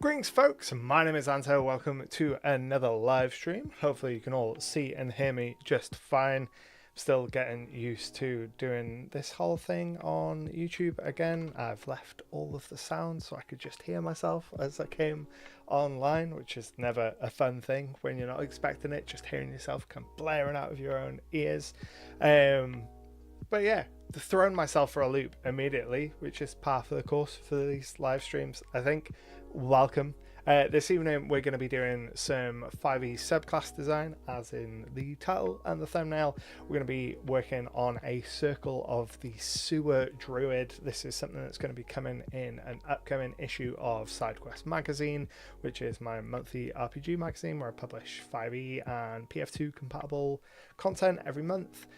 Greetings folks, my name is Anto, welcome to another live stream. Hopefully you can all see and hear me just fine. Still getting used to doing this whole thing on YouTube again. I've left all of the sound so I could just hear myself as I came online, which is never a fun thing when you're not expecting it, just hearing yourself come blaring out of your own ears. But yeah, thrown myself for a loop immediately, which is par for the course for these live streams, I think. Welcome. This evening we're going to be doing some 5e subclass design, as in the title and the thumbnail. We're going to be working on a circle of the Sewers Druid. This is something that's going to be coming in an upcoming issue of SIDEQUEST magazine, which is my monthly RPG magazine where I publish 5e and PF2 compatible content every month.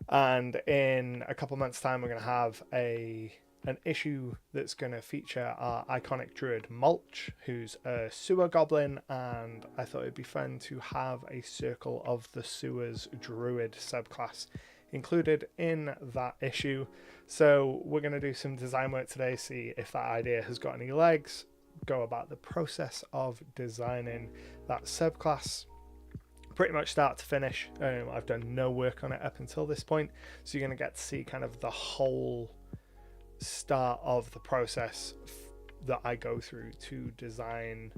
And in a couple months time we're going to have an issue that's going to feature our iconic druid Mulch, who's a sewer goblin, and I thought it'd be fun to have a circle of the Sewers Druid subclass included in that issue. So we're going to do some design work today, see if that idea has got any legs, go about the process of designing that subclass pretty much start to finish. I've done no work on it up until this point, so you're going to get to see kind of the whole start of the process that I go through to design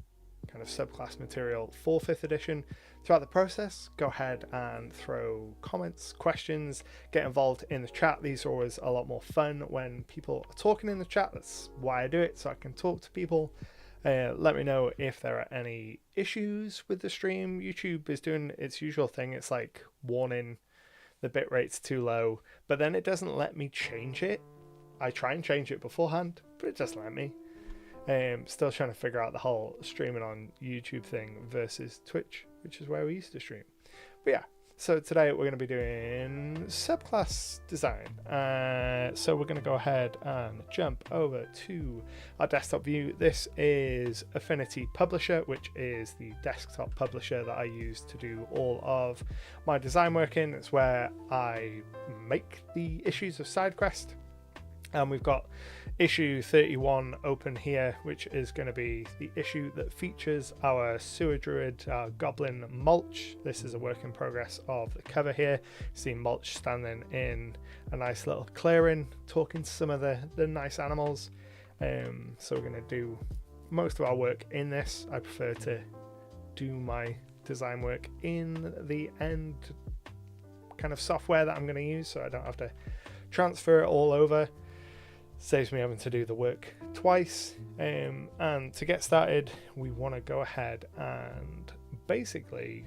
kind of subclass material for 5th edition. Throughout the process, go ahead and throw comments, questions, get involved in the chat. These are always a lot more fun when people are talking in the chat. That's why I do it, so I can talk to people. Let me know if there are any issues with the stream. YouTube is doing its usual thing. It's like warning the bitrate's too low, but then it doesn't let me change it. I try and change it beforehand, but it doesn't let me. Still trying to figure out the whole streaming on YouTube thing versus Twitch, which is where we used to stream. But yeah, so today we're going to be doing subclass design. So we're going to go ahead and jump over to our desktop view. This is Affinity Publisher, which is the desktop publisher that I use to do all of my design work in. It's where I make the issues of SIDEQUEST. And we've got issue 31 open here, which is going to be the issue that features our Sewer Druid, our Goblin Mulch. This is a work in progress of the cover here. You see Mulch standing in a nice little clearing, talking to some of the nice animals. So we're going to do most of our work in this. I prefer to do my design work in the end kind of software that I'm going to use, so I don't have to transfer it all over. Saves me having to do the work twice. And to get started, we want to go ahead and basically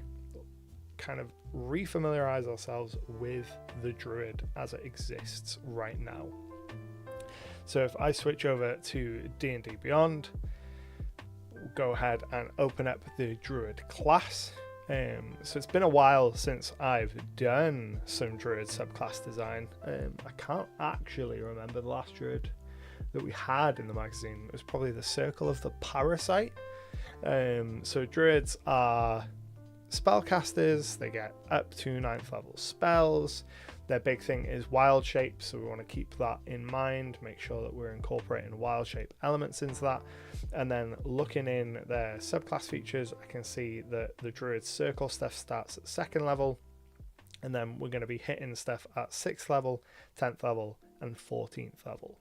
kind of refamiliarize ourselves with the druid as it exists right now. So if I switch over to D&D Beyond, we'll go ahead and open up the druid class. So it's been a while since I've done some druid subclass design. I can't actually remember the last druid that we had in the magazine. It was probably the Circle of the Parasite. So druids are spellcasters. They get up to 9th level spells. Their big thing is wild shape, so we want to keep that in mind, make sure that we're incorporating wild shape elements into that. And then looking in their subclass features, I can see that the druid circle stuff starts at 2nd level, and then we're going to be hitting stuff at 6th level, 10th level, and 14th level.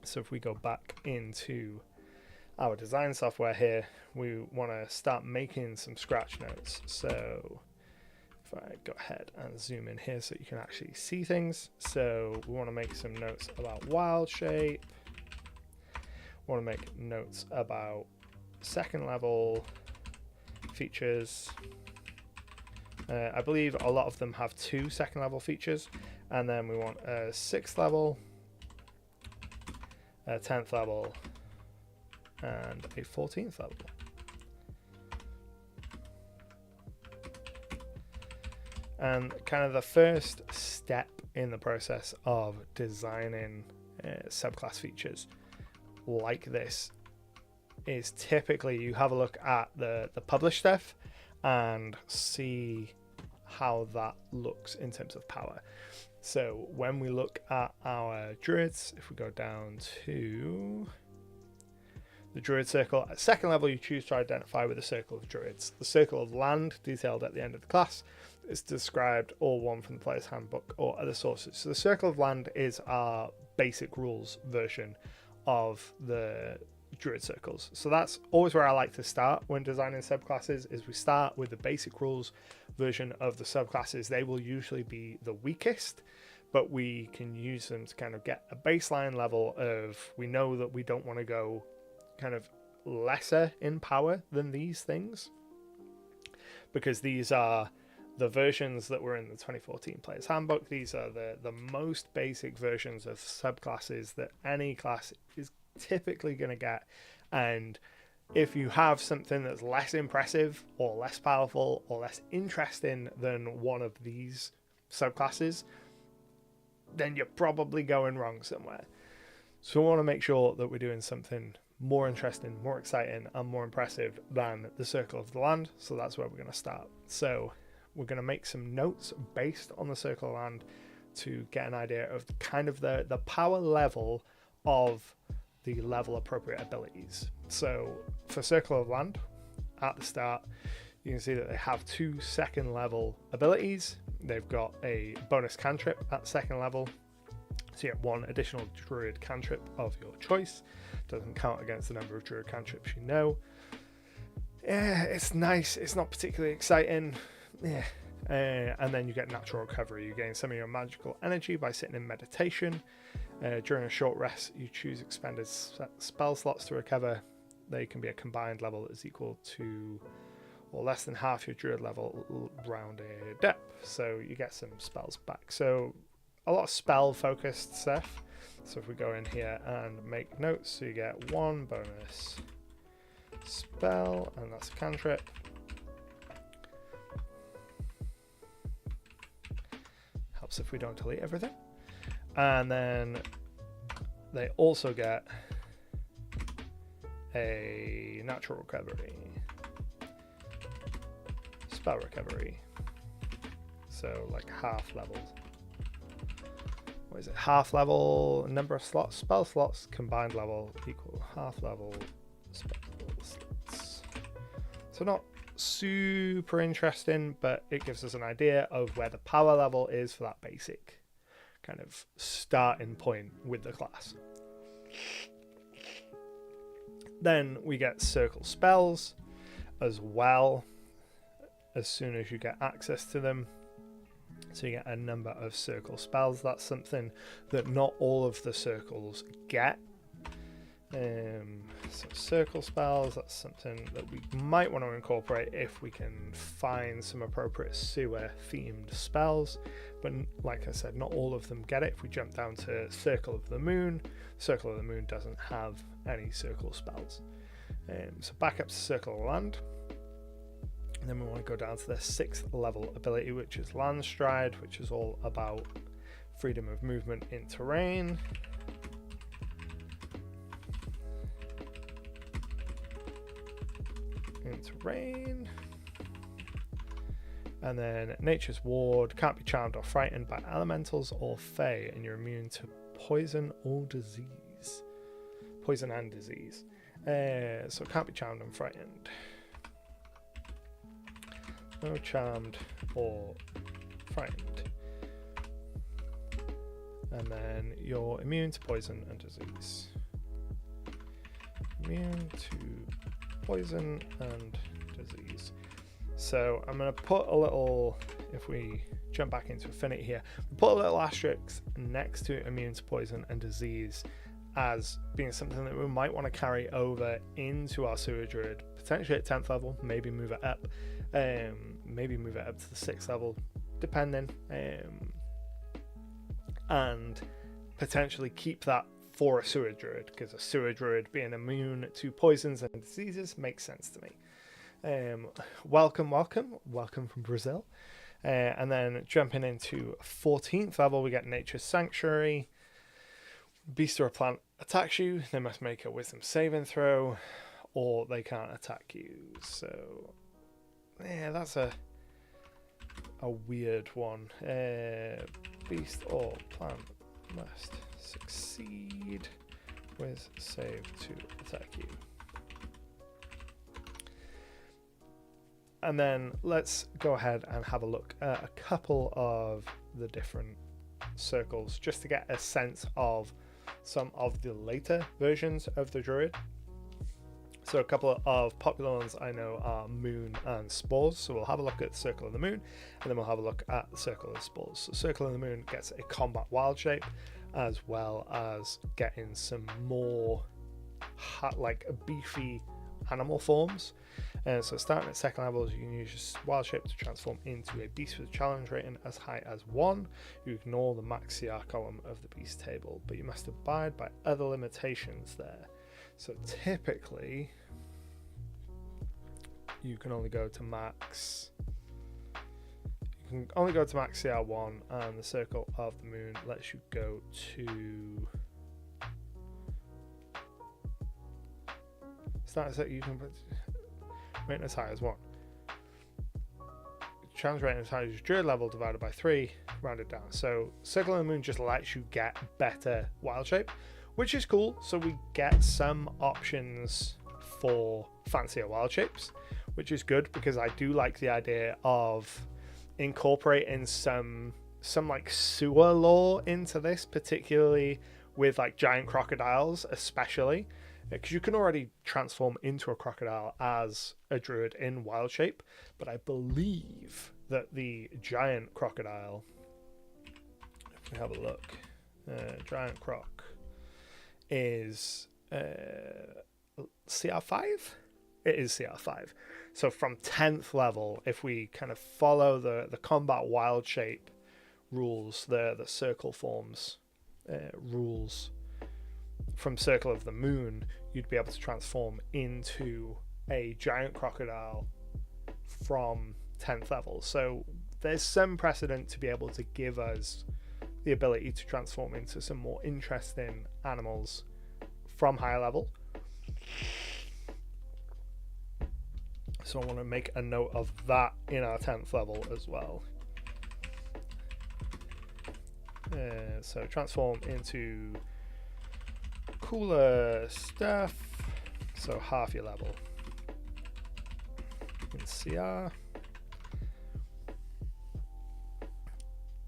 So if we go back into our design software here, we want to start making some scratch notes. So if I go ahead and zoom in here so you can actually see things. So we want to make some notes about wild shape. We want to make notes about 2nd level features. I believe a lot of them have 2 2nd level features. And then we want a 6th level, a 10th level, and a 14th level. And kind of the first step in the process of designing subclass features like this is typically you have a look at the published stuff and see how that looks in terms of power. So when we look at our druids, if we go down to the Druid Circle. At second level, you choose to identify with the Circle of Druids. The Circle of Land, detailed at the end of the class, is described or one from the player's handbook or other sources. So the Circle of Land is our basic rules version of the Druid Circles. So that's always where I like to start when designing subclasses, is we start with the basic rules version of the subclasses. They will usually be the weakest, but we can use them to kind of get a baseline level of, we know that we don't want to go kind of lesser in power than these things, because these are the versions that were in the 2014 Player's Handbook. These are the most basic versions of subclasses that any class is typically going to get. And if you have something that's less impressive or less powerful or less interesting than one of these subclasses, then you're probably going wrong somewhere. So we want to make sure that we're doing something more interesting, more exciting, and more impressive than the Circle of the Land. So that's where we're going to start. So we're going to make some notes based on the Circle of Land to get an idea of kind of the power level of the level appropriate abilities. So for Circle of Land, at the start, you can see that they have 2 second level abilities. They've got a bonus cantrip at second level, so you get 1 additional Druid cantrip of your choice. Doesn't count against the number of Druid cantrips you know. Yeah, it's nice. It's not particularly exciting. Yeah. And then you get natural recovery. You gain some of your magical energy by sitting in meditation. During a short rest, you choose expended spell slots to recover. They can be a combined level that is equal to or less than half your Druid level rounded up. So you get some spells back. So a lot of spell focused stuff. So if we go in here and make notes, so you get 1 bonus spell, and that's a cantrip. Helps if we don't delete everything. And then they also get a natural recovery, spell recovery, so like half level. What is it? Half level number of slots, spell slots, combined level equal half level spell slots. So not super interesting, but it gives us an idea of where the power level is for that basic kind of starting point with the class. Then we get circle spells as well as soon as you get access to them. So you get a number of circle spells. That's something that not all of the circles get. So circle spells, that's something that we might want to incorporate if we can find some appropriate sewer themed spells, but like I said, not all of them get it. If we jump down to Circle of the Moon doesn't have any circle spells. So back up to Circle of Land, and then we want to go down to the 6th level ability, which is Land Stride, which is all about freedom of movement in terrain. And then Nature's Ward, can't be charmed or frightened by elementals or fae, and you're immune to poison or disease. Poison and disease. So can't be charmed and frightened. No charmed or frightened. And then you're immune to poison and disease. Immune to poison and disease. So I'm going to put a little, if we jump back into Affinity here, put a little asterisk next to immune to poison and disease as being something that we might want to carry over into our Sewer Druid, potentially at 10th level, maybe move it up, maybe move it up to the 6th level, depending, and potentially keep that for a Sewer Druid, because a Sewer Druid being immune to poisons and diseases makes sense to me. Welcome from Brazil. And then jumping into 14th level, we get Nature's Sanctuary. Beast or a plant attacks you, they must make a wisdom saving throw, or they can't attack you. So, yeah, that's a weird one. Beast or plant must succeed with save to attack you. And then let's go ahead and have a look at a couple of the different circles just to get a sense of some of the later versions of the Druid. So a couple of popular ones I know are Moon and Spores. So we'll have a look at the Circle of the Moon, and then we'll have a look at the Circle of the Spores. So Circle of the Moon gets a combat wild shape, as well as getting some more like beefy animal forms. And so starting at second levels, you can use your wild shape to transform into a beast with a challenge rating as high as 1. You ignore the max CR column of the beast table, but you must abide by other limitations there. So typically you can only go to max CR1, and the Circle of the Moon lets you go to you can put rating as high as 1. Challenge rating as high as Druid level divided by 3, rounded down. So Circle of the Moon just lets you get better wild shape, which is cool. So we get some options for fancier wild shapes, which is good because I do like the idea of incorporating some like sewer lore into this, particularly with like giant crocodiles, especially because you can already transform into a crocodile as a druid in wild shape, but I believe that the giant crocodile, if we have a look, giant croc is CR5? It is CR5. So from 10th level, if we kind of follow the combat wild shape rules, the circle forms rules from Circle of the Moon, you'd be able to transform into a giant crocodile from 10th level. So there's some precedent to be able to give us the ability to transform into some more interesting animals from higher level. So I want to make a note of that in our 10th level as well. So transform into cooler stuff, so half your level in CR.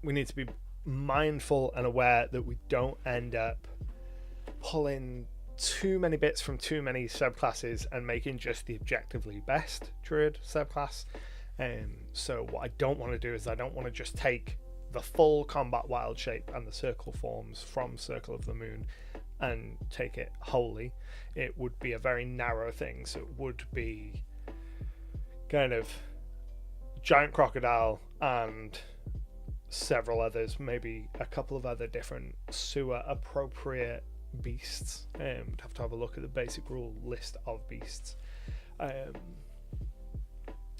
We need to be mindful and aware that we don't end up pulling too many bits from too many subclasses and making just the objectively best druid subclass. So what I don't want to do is I don't want to just take the full combat wild shape and the circle forms from Circle of the Moon and take it wholly. It would be a very narrow thing, so it would be kind of giant crocodile and several others, maybe a couple of other different sewer appropriate beasts. We'd have to have a look at the basic rule list of beasts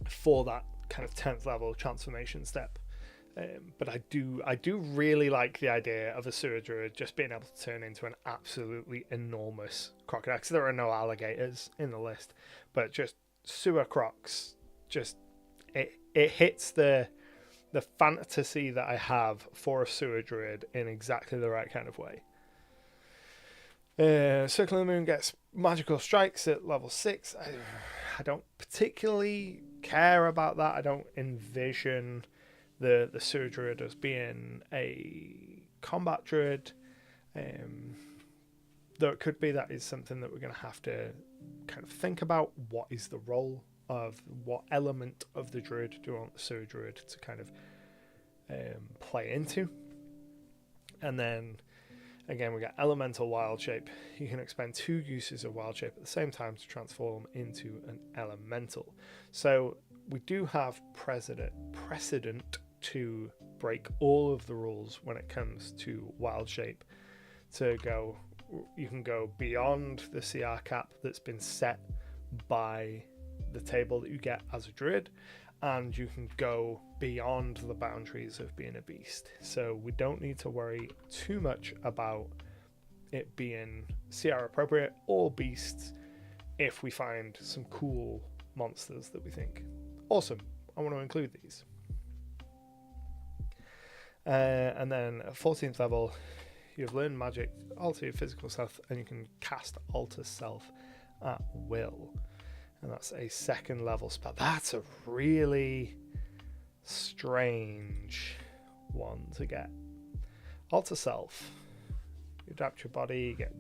for that kind of 10th level transformation step. But I do really like the idea of a sewer druid just being able to turn into an absolutely enormous crocodile, because there are no alligators in the list, but just sewer crocs, just it hits the fantasy that I have for a sewer druid in exactly the right kind of way. Circle of the Moon gets magical strikes at level 6. I don't particularly care about that. I don't envision the sewer druid as being a combat druid, though it could be. That is something that we're going to have to kind of think about. What is the role of what element of the druid do we want the sewer druid to kind of play into? And then again, we got elemental wild shape. You can expend 2 uses of wild shape at the same time to transform into an elemental. So we do have precedent to break all of the rules when it comes to wild shape. You can go beyond the CR cap that's been set by the table that you get as a druid, and you can go beyond the boundaries of being a beast. So we don't need to worry too much about it being CR appropriate or beasts if we find some cool monsters that we think, awesome, I want to include these. And then at 14th level, you've learned magic, alter your physical self, and you can cast alter self at will. and that's a 2nd level spell. That's a really strange one to get. Alter Self. You adapt your body, you get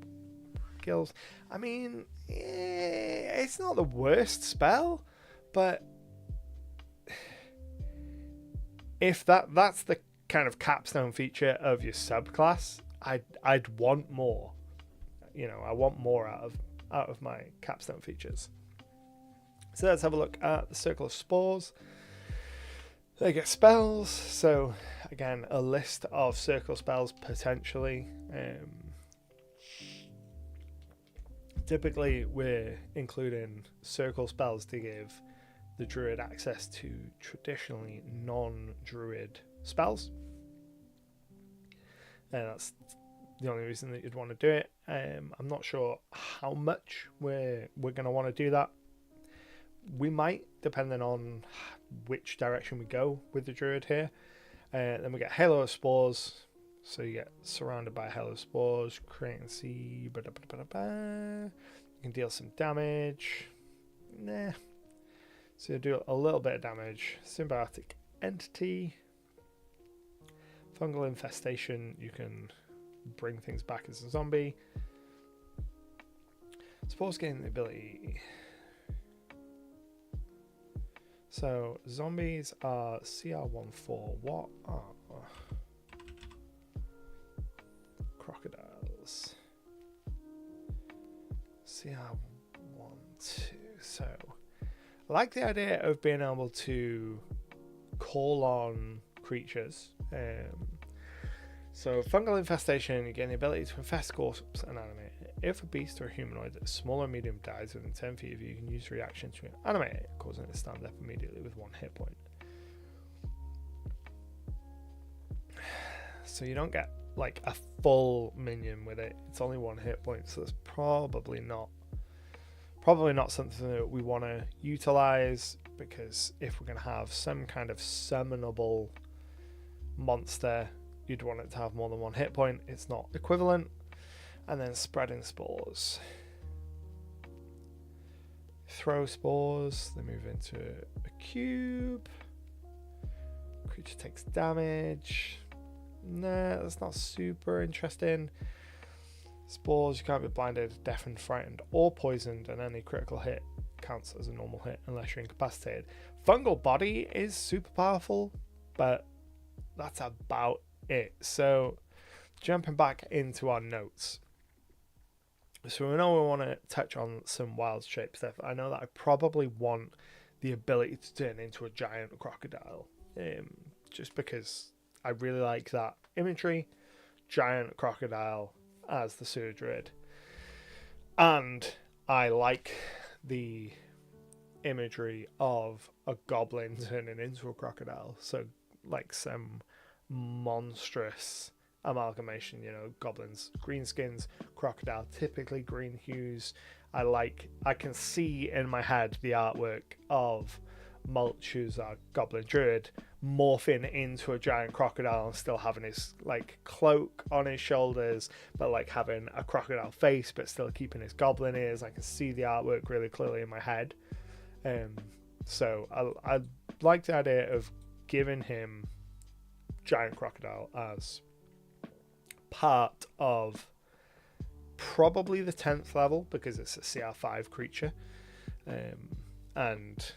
skills. I mean, it's not the worst spell, but if that's the kind of capstone feature of your subclass, I'd want more. You know, I want more out of my capstone features. So let's have a look at the Circle of Spores. They get spells. So again, a list of circle spells potentially. Typically, we're including circle spells to give the druid access to traditionally non-druid spells. And that's the only reason that you'd want to do it. I'm not sure how much we're going to want to do that. We might, depending on which direction we go with the druid here. Then we get Halo of Spores. So you get surrounded by Halo of Spores, create and see. You can deal some damage. Nah. So you do a little bit of damage. Symbiotic Entity. Fungal Infestation. You can bring things back as a zombie. Spores gain the ability. So zombies are CR14. What are crocodiles? CR12. So I like the idea of being able to call on creatures. So fungal infestation, you gain the ability to infest corpse and animate it. If a beast or a humanoid that is small or medium dies within 10 feet of you, you can use reaction to animate it, causing it to stand up immediately with 1 hit point. So you don't get like a full minion with it. It's only 1 hit point, so it's probably not something that we want to utilize, because if we're going to have some kind of summonable monster, you'd want it to have more than 1 hit point. It's not equivalent. And then spreading spores. Throw spores. They move into a cube. Creature takes damage. Nah, that's not super interesting. Spores, you can't be blinded, deafened, frightened, or poisoned, and any critical hit counts as a normal hit unless you're incapacitated. Fungal Body is super powerful, but that's about it. So jumping back into our notes, so we know we want to touch on some wild shape stuff. I know that I probably want the ability to turn into a giant crocodile, just because I really like that imagery. Giant crocodile as the Sewers Druid, and I like the imagery of a goblin turning into a crocodile. So like some monstrous amalgamation, you know, goblins green skins, crocodile typically green hues. I can see in my head the artwork of Mulch, who's our goblin druid, morphing into a giant crocodile and still having his like cloak on his shoulders, but like having a crocodile face but still keeping his goblin ears. I can see the artwork really clearly in my head. So I like the idea of giving him giant crocodile as part of probably the 10th level, because it's a CR5 creature, and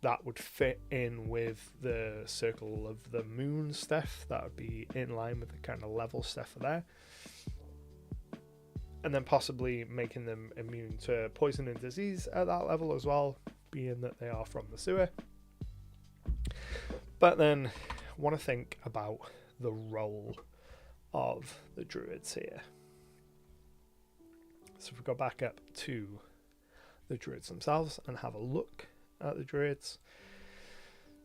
that would fit in with the Circle of the Moon stuff. That would be in line with the kind of level stuff there, and then possibly making them immune to poison and disease at that level as well, being that they are from the sewer. But then I want to think about the role of the druids here. So if we go back up to the druids themselves and have a look at the druids.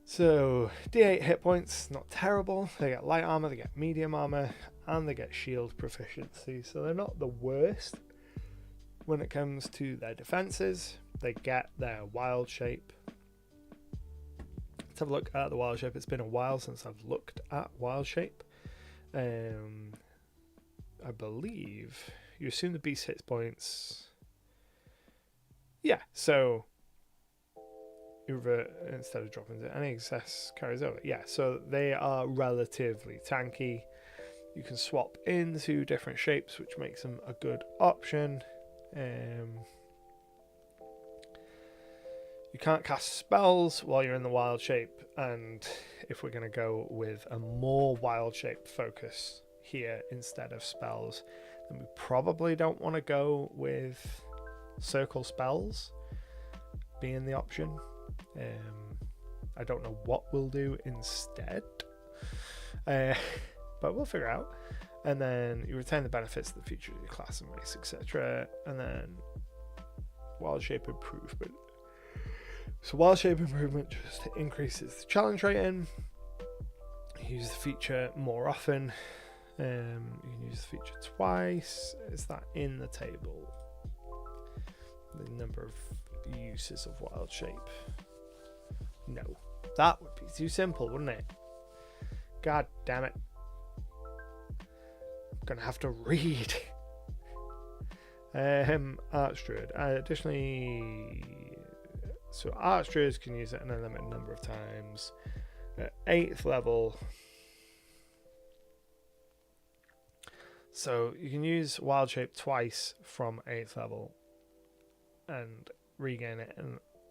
So D8 hit points, not terrible. They get light armor, they get medium armor, and they get shield proficiency. So they're not the worst when it comes to their defenses. They get their wild shape. Let's have a look at the wild shape. It's been a while since I've looked at wild shape. I believe you assume the beast hits points. Yeah, so you revert instead of dropping it. Any excess carries over. Yeah, so they are relatively tanky. You can swap into different shapes, which makes them a good option. You can't cast spells while you're in the wild shape, and if we're going to go with a more wild shape focus here instead of spells, then we probably don't want to go with circle spells being the option. I don't know what we'll do instead, but we'll figure out. And then you retain the benefits of the feature of your class and race, etc. And then wild shape improvement. So wild shape improvement just increases the challenge rating. You use the feature more often. You can use the feature twice. Is that in the table? The number of uses of wild shape. No, that would be too simple, wouldn't it? God damn it. I'm gonna have to read. Arch Druid. Additionally, so Arch Druids can use it an unlimited number of times. At 8th level. So you can use wild shape twice from 8th level and regain it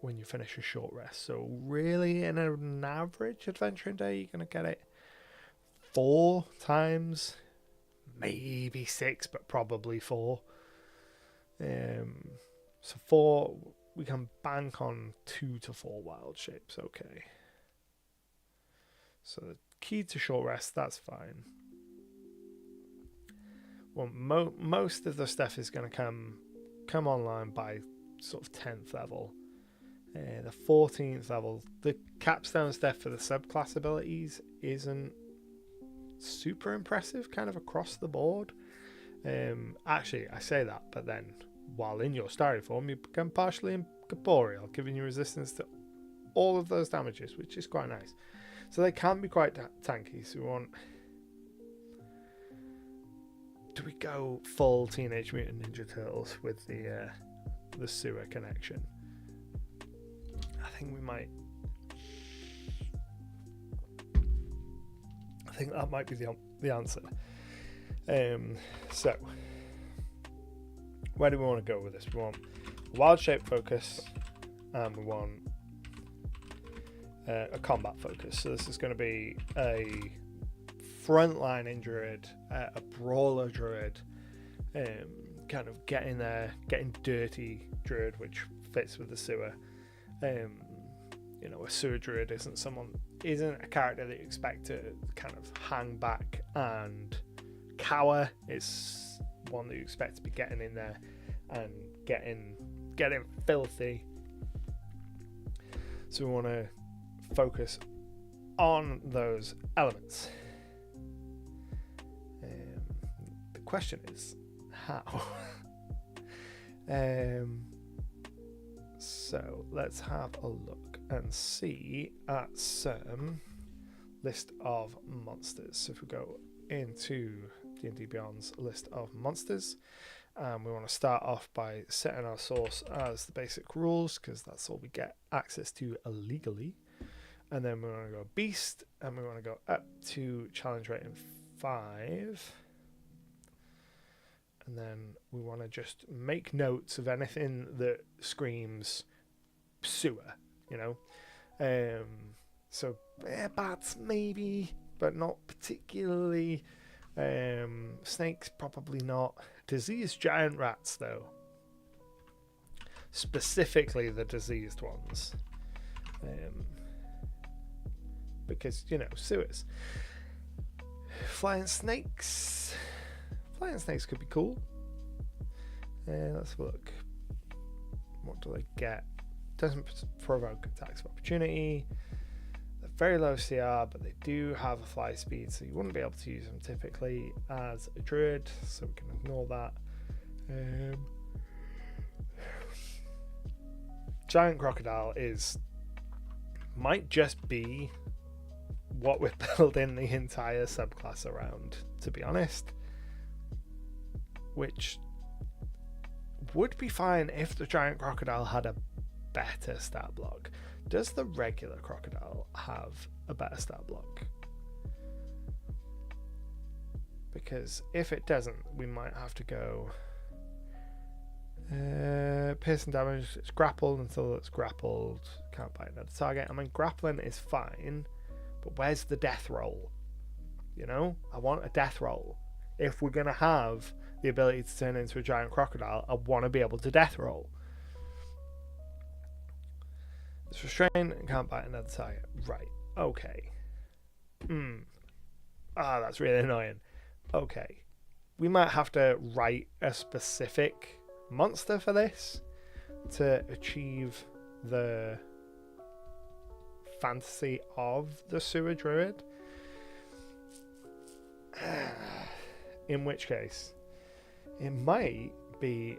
when you finish a short rest. So really, in an average adventuring day, you're going to get it 4 times, maybe 6, but probably 4. So 4, we can bank on 2 to 4 wild shapes. Okay. So the key to short rest, that's fine. Well, most of the stuff is going to come online by sort of 10th level. The 14th level, the capstone stuff for the subclass abilities isn't super impressive, kind of across the board. Actually, I say that, but then while in your starry form, you become partially incorporeal, giving you resistance to all of those damages, which is quite nice. So they can be quite tanky. So we want... Do we go full Teenage Mutant Ninja Turtles with the sewer connection? I think we might. I think that might be the answer. So, where do we want to go with this? We want wild shape focus, and we want a combat focus. So this is going to be a frontline druid, a brawler druid, kind of getting dirty druid, which fits with the sewer. A sewer druid isn't a character that you expect to kind of hang back and cower. It's one that you expect to be getting in there and getting filthy. So we want to focus on those elements. The question is how. So let's have a look and see at some list of monsters. So if we go into D&D Beyond's list of monsters, we want to start off by setting our source as the basic rules, because that's all we get access to illegally. And then we want to go beast, and we want to go up to challenge rating 5. And then we want to just make notes of anything that screams sewer, So bats maybe, but not particularly. Snakes probably not. Diseased giant rats though. Specifically the diseased ones. Because, sewers. Flying snakes. Flying snakes could be cool. Let's have a look. What do they get? Doesn't provoke attacks of opportunity. They're very low CR, but they do have a fly speed, so you wouldn't be able to use them typically as a druid, so we can ignore that. Giant crocodile might just be what we're building the entire subclass around, to be honest. Which would be fine if the giant crocodile had a better stat block. Does the regular crocodile have a better stat block? Because if it doesn't, we might have to go piercing damage. It's grappled until it's grappled. Can't bite another target. I mean, grappling is fine, but where's the death roll? You know, I want a death roll. If we're going to have the ability to turn into a giant crocodile, I want to be able to death roll. It's restrained and can't bite another target. Right. Okay. That's really annoying. Okay. We might have to write a specific monster for this to achieve the fantasy of the Sewers Druid. In which case, it might be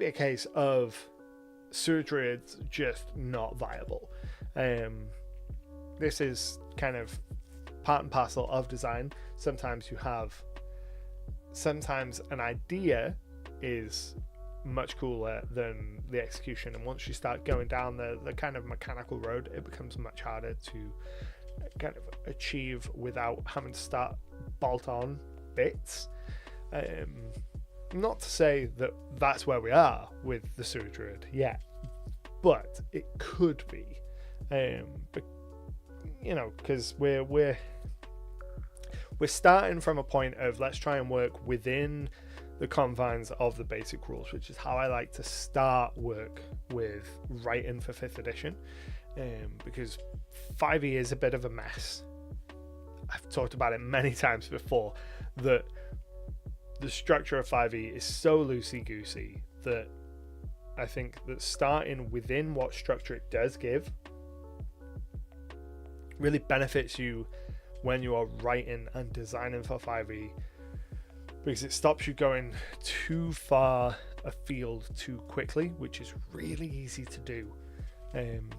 a case of Sewers Druids just not viable. This is kind of part and parcel of design. Sometimes an idea is much cooler than the execution, and once you start going down the kind of mechanical road, it becomes much harder to kind of achieve without having to start bolt on bits. Not to say that that's where we are with the Sewers Druid yet, but it could be, because we're starting from a point of let's try and work within the confines of the basic rules, which is how I like to start work with writing for 5th edition, because 5e is a bit of a mess. I've talked about it many times before, that the structure of 5e is so loosey-goosey that I think that starting within what structure it does give really benefits you when you are writing and designing for 5e, because it stops you going too far afield too quickly, which is really easy to do.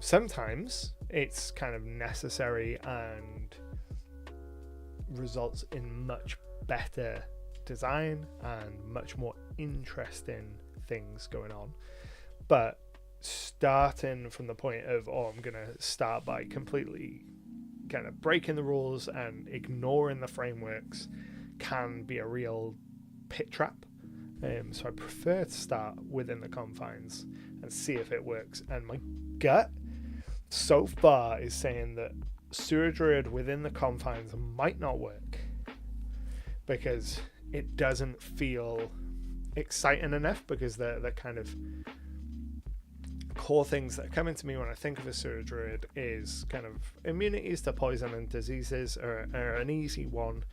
Sometimes it's kind of necessary and results in much better design and much more interesting things going on. But starting from the point of, I'm going to start by completely kind of breaking the rules and ignoring the frameworks, can be a real pit trap. So I prefer to start within the confines and see if it works. And my gut so far is saying that Sewers Druid within the confines might not work, because it doesn't feel exciting enough, because the kind of core things that are coming to me when I think of a Sewers Druid is kind of immunities to poison and diseases are an easy one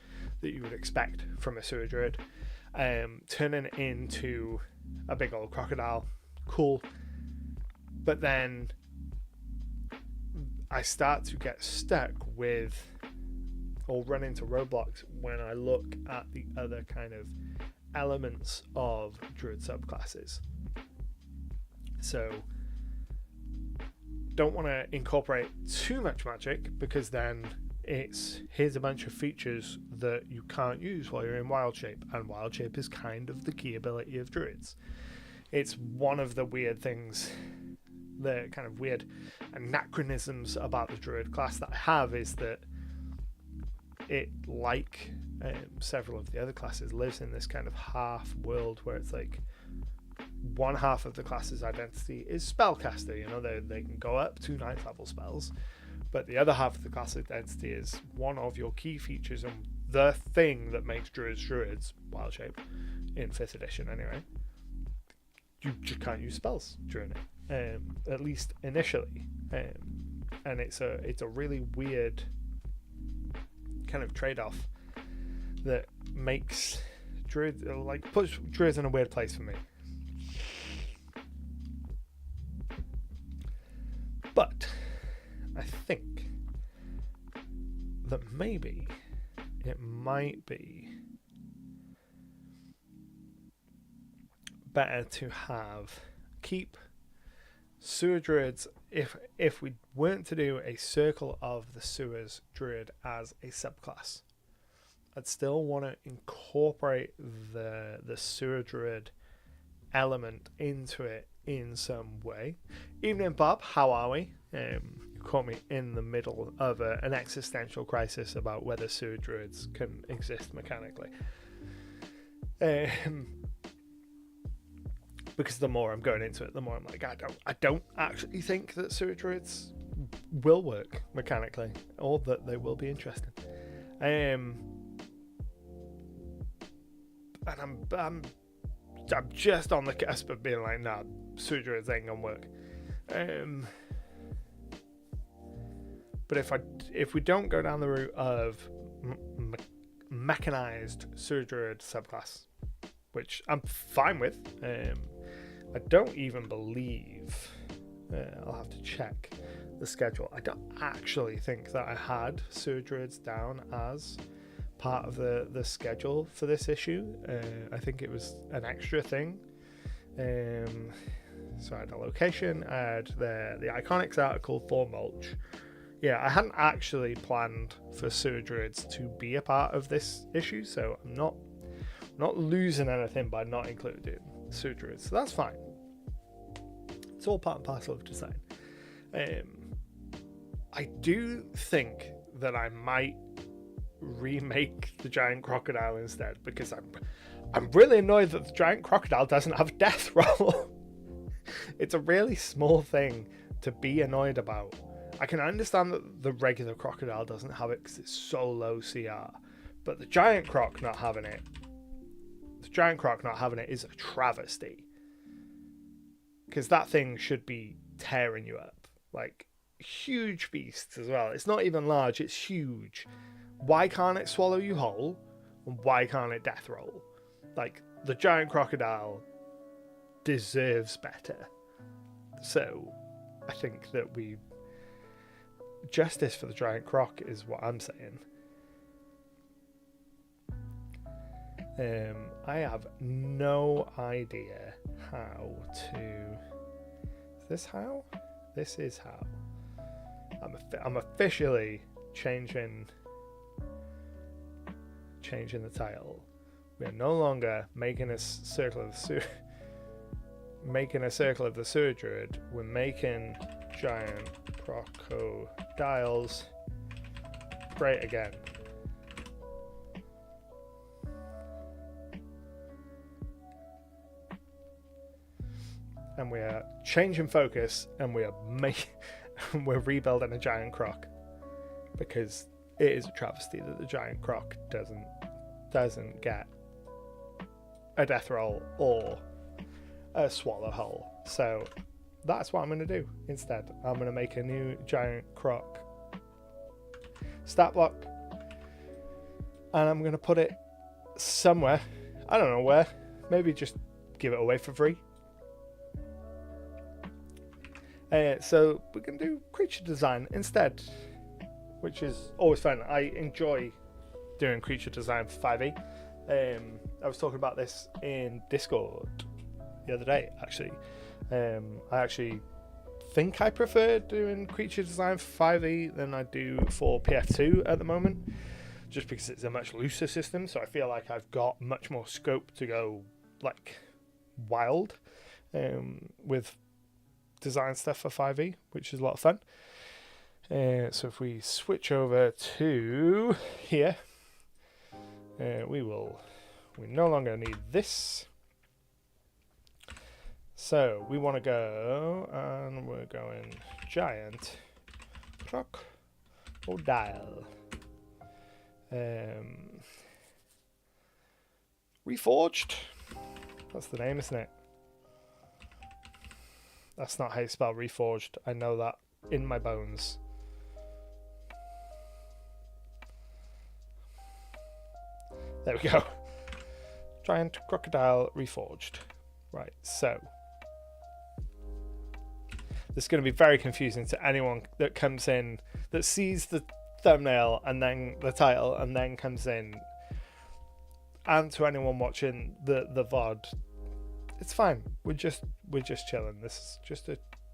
that you would expect from a Sewers Druid. Turning into a big old crocodile, cool. But then I start to get stuck with, or run into roadblocks when I look at the other kind of elements of Druid subclasses. So don't want to incorporate too much magic, because then here's a bunch of features that you can't use while you're in wild shape, and wild shape is kind of the key ability of druids. It's one of the weird things, the kind of weird anachronisms about the druid class that I have, is that it, like several of the other classes, lives in this kind of half world where it's like one half of the class's identity is spellcaster. They can go up to 9th level spells, but the other half of the class identity is one of your key features and the thing that makes druids wild shape in 5th edition anyway. You just can't use spells during it, at least initially, and it's a really weird kind of trade-off that makes puts druids in a weird place for me. But I think that maybe it might be better to keep Sewers Druids, if we weren't to do a circle of the Sewers Druid as a subclass. I'd still want to incorporate the Sewers Druid element into it in some way. Evening, Bob. How are we? You caught me in the middle of an existential crisis about whether sewer druids can exist mechanically. Because the more I'm going into it, the more I'm like, I don't actually think that sewer druids will work mechanically, or that they will be interesting. And I'm just on the cusp of being like, nah, sewer druids ain't gonna work. But if we don't go down the route of mechanized sewer druid subclass, which I'm fine with, I don't even believe, I'll have to check the schedule. I don't actually think that I had sewer druids down as part of the schedule for this issue. I think it was an extra thing. So I had a location, I had the Iconics article for mulch. Yeah, I hadn't actually planned for sewer druids to be a part of this issue, so I'm not losing anything by not including sewer druids, so that's fine. It's all part and parcel of design. I do think that I might remake the giant crocodile instead, because I'm really annoyed that the giant crocodile doesn't have death roll. It's a really small thing to be annoyed about. I can understand that the regular crocodile doesn't have it because it's so low CR, but the giant croc not having it is a travesty, because that thing should be tearing you up. Like, huge beasts as well. It's not even large, it's huge. Why can't it swallow you whole? And why can't it death roll? Like, the giant crocodile deserves better. So I think that justice for the giant croc is what I'm saying. I have no idea how to... Is this how? This is how. I'm officially changing the title. We are no longer making a circle of the sewer druid. We're making giant crocodiles great again. And we are changing focus, and we're rebuilding a giant croc, because it is a travesty that the giant croc doesn't get a death roll or a swallow whole. So that's what I'm going to do instead. I'm going to make a new giant croc stat block, and I'm going to put it somewhere. I don't know where. Maybe just give it away for free. So we're going to do creature design instead, which is always fun. I enjoy doing creature design for 5e. I was talking about this in Discord the other day, actually. I actually think I prefer doing creature design for 5e than I do for PF2 at the moment, just because it's a much looser system, so I feel like I've got much more scope to go like wild with design stuff for 5e, which is a lot of fun. So if we switch over to here, we no longer need this. So we want to go, and we're going giant crocodile. Reforged. That's the name, isn't it? That's not how you spell reforged. I know that in my bones. There we go. Giant crocodile reforged. Right, so this is going to be very confusing to anyone that comes in, that sees the thumbnail and then the title and then comes in, and to anyone watching the VOD. It's fine. We're just chilling. This is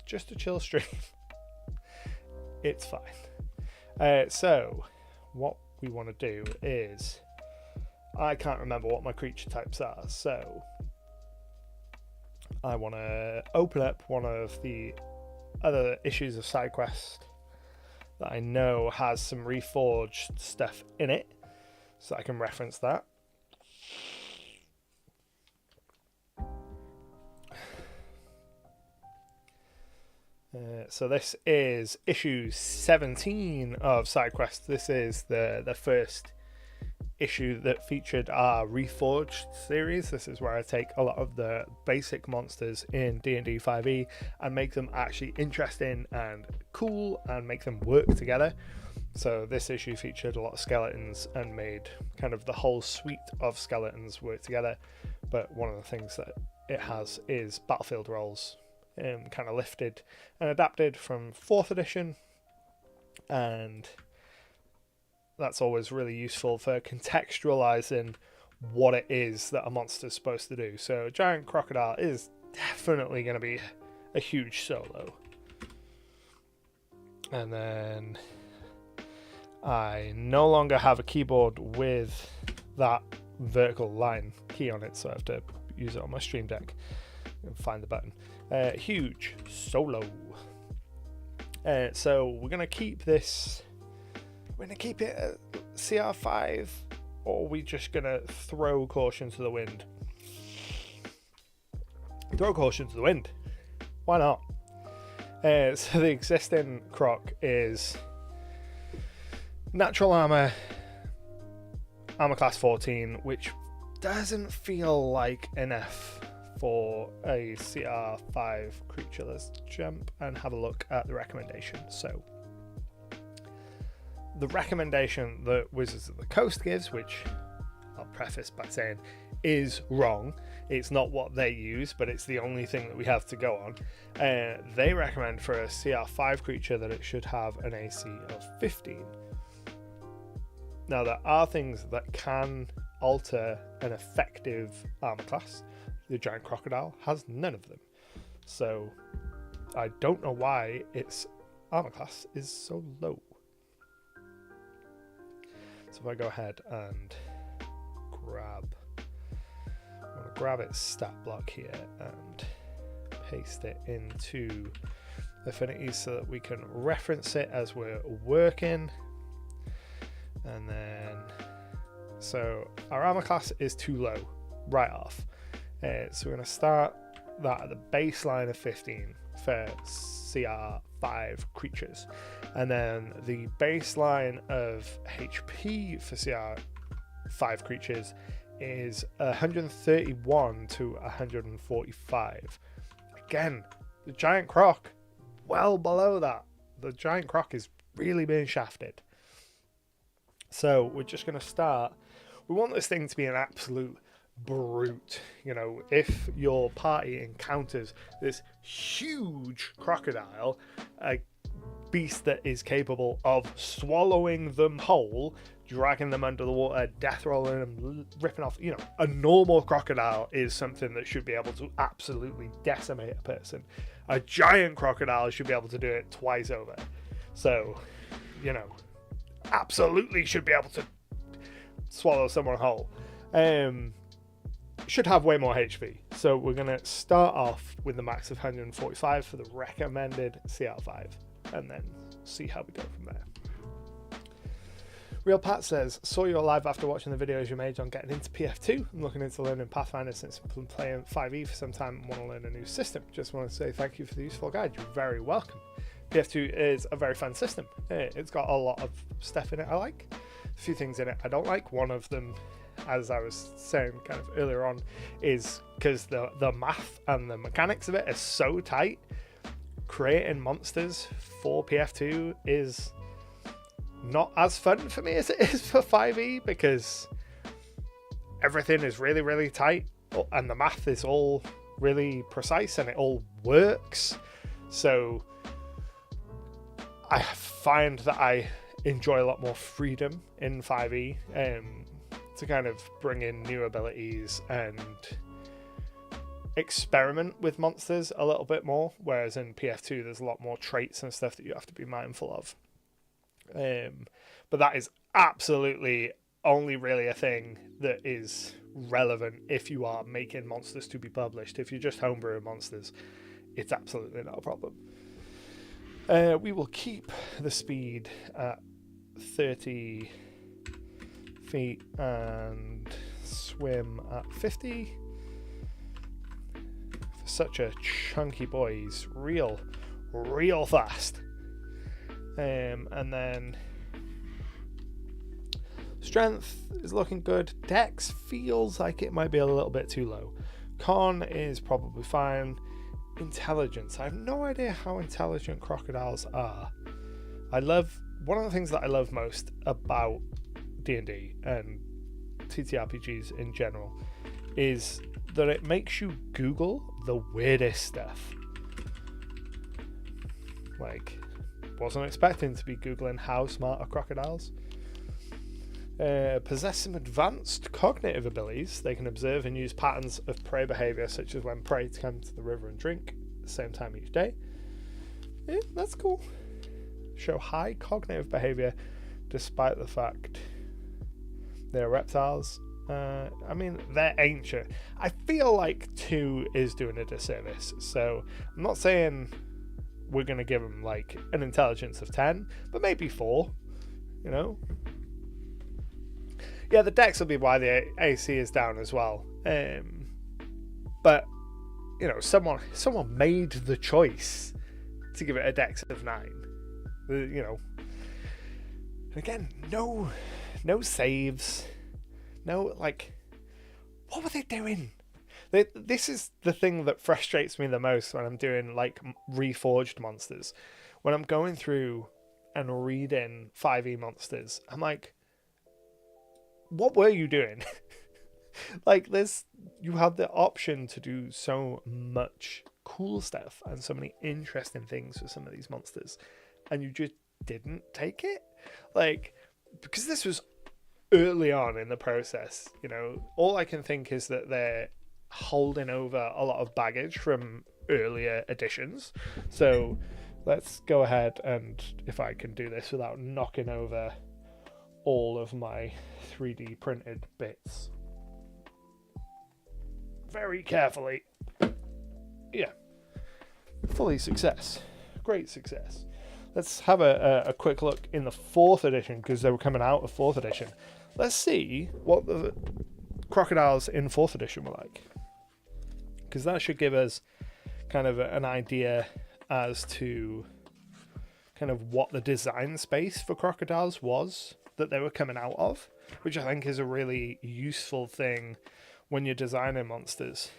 just a chill stream. It's fine. So what we want to do is, I can't remember what my creature types are, so I want to open up one of the other issues of SideQuest that I know has some reforged stuff in it, so I can reference that. So this is issue 17 of SideQuest. This is the first issue that featured our Reforged series. This is where I take a lot of the basic monsters in D&D 5e and make them actually interesting and cool and make them work together. So this issue featured a lot of skeletons and made kind of the whole suite of skeletons work together. But one of the things that it has is battlefield roles, kind of lifted and adapted from 4th edition, and that's always really useful for contextualizing what it is that a monster's supposed to do. So giant crocodile is definitely going to be a huge solo. And then I no longer have a keyboard with that vertical line key on it, so I have to use it on my Stream Deck and find the button. Huge solo. So we're going to keep this. We're going to keep it at CR5, or are we just going to throw caution to the wind? Throw caution to the wind. Why not? So the existing croc is natural armor class 14, which doesn't feel like enough for a CR5 creature. Let's jump and have a look at the recommendation. So the recommendation that Wizards of the Coast gives, which I'll preface by saying is wrong, it's not what they use, but it's the only thing that we have to go on. They recommend for a CR5 creature that it should have an AC of 15. Now, there are things that can alter an effective armor class. The giant crocodile has none of them. So I don't know why its armor class is so low. So if I go ahead and I'm going to grab its stat block here and paste it into Affinity so that we can reference it as we're working. And then, so our armor class is too low right off. So we're going to start that at the baseline of 15 for CR5 creatures. And then the baseline of HP for CR5 creatures is 131 to 145. Again, the giant croc, well below that. The giant croc is really being shafted. So we're just going to start. We want this thing to be an absolute brute. You know, if your party encounters this huge crocodile, a beast that is capable of swallowing them whole, dragging them under the water, death rolling them, ripping off, you know, a normal crocodile is something that should be able to absolutely decimate a person. A giant crocodile should be able to do it twice over. So, you know, absolutely should be able to swallow someone whole. Should have way more HP. So we're going to start off with the max of 145 for the recommended CR5 and then see how we go from there. Real Pat says, saw you live after watching the videos you made on getting into PF2. I'm looking into learning Pathfinder since I've been playing 5e for some time and want to learn a new system. Just want to say thank you for the useful guide. You're very welcome. PF2 is a very fun system. It's got a lot of stuff in it I like. A few things in it I don't like. One of them, as I was saying kind of earlier on, is because the math and the mechanics of it are so tight. Creating monsters for PF2 is not as fun for me as it is for 5e because everything is really, really tight and the math is all really precise and it all works. So I find that I enjoy a lot more freedom in 5e to kind of bring in new abilities and experiment with monsters a little bit more, whereas in PF2 there's a lot more traits and stuff that you have to be mindful of. But that is absolutely only really a thing that is relevant if you are making monsters to be published. If you're just homebrewing monsters, it's absolutely not a problem. We will keep the speed at 30 feet and swim at 50. For such a chunky boy, he's real fast. And then strength is looking good. Dex feels like it might be a little bit too low. Con is probably fine. Intelligence, I have no idea how intelligent crocodiles are. One of the things that I love most about D&D and TTRPGs in general is that it makes you Google the weirdest stuff. Like, wasn't expecting to be Googling how smart are crocodiles. Possess some advanced cognitive abilities. They can observe and use patterns of prey behavior, such as when prey come to the river and drink at the same time each day. Yeah, that's cool. Show high cognitive behavior despite the fact they're reptiles. I mean, they're ancient. I feel like 2 is doing a disservice, so I'm not saying we're going to give them like an intelligence of 10, but maybe 4, you know? Yeah, the dex will be why the AC is down as well. But, you know, someone made the choice to give it a dex of 9. You know, again, no saves. No, like, what were they doing? This is the thing that frustrates me the most when I'm doing, like, reforged monsters. When I'm going through and reading 5e monsters, I'm like, what were you doing? Like, you had the option to do so much cool stuff and so many interesting things with some of these monsters, and you just didn't take it. Like, because this was early on in the process, you know, all I can think is that they're holding over a lot of baggage from earlier editions. So let's go ahead, and if I can do this without knocking over all of my 3D printed bits very carefully. Yeah, fully success. Great success. Let's have a quick look in the 4th edition, because they were coming out of 4th edition. Let's see what the crocodiles in 4th edition were like, because that should give us kind of an idea as to kind of what the design space for crocodiles was that they were coming out of, which I think is a really useful thing when you're designing monsters.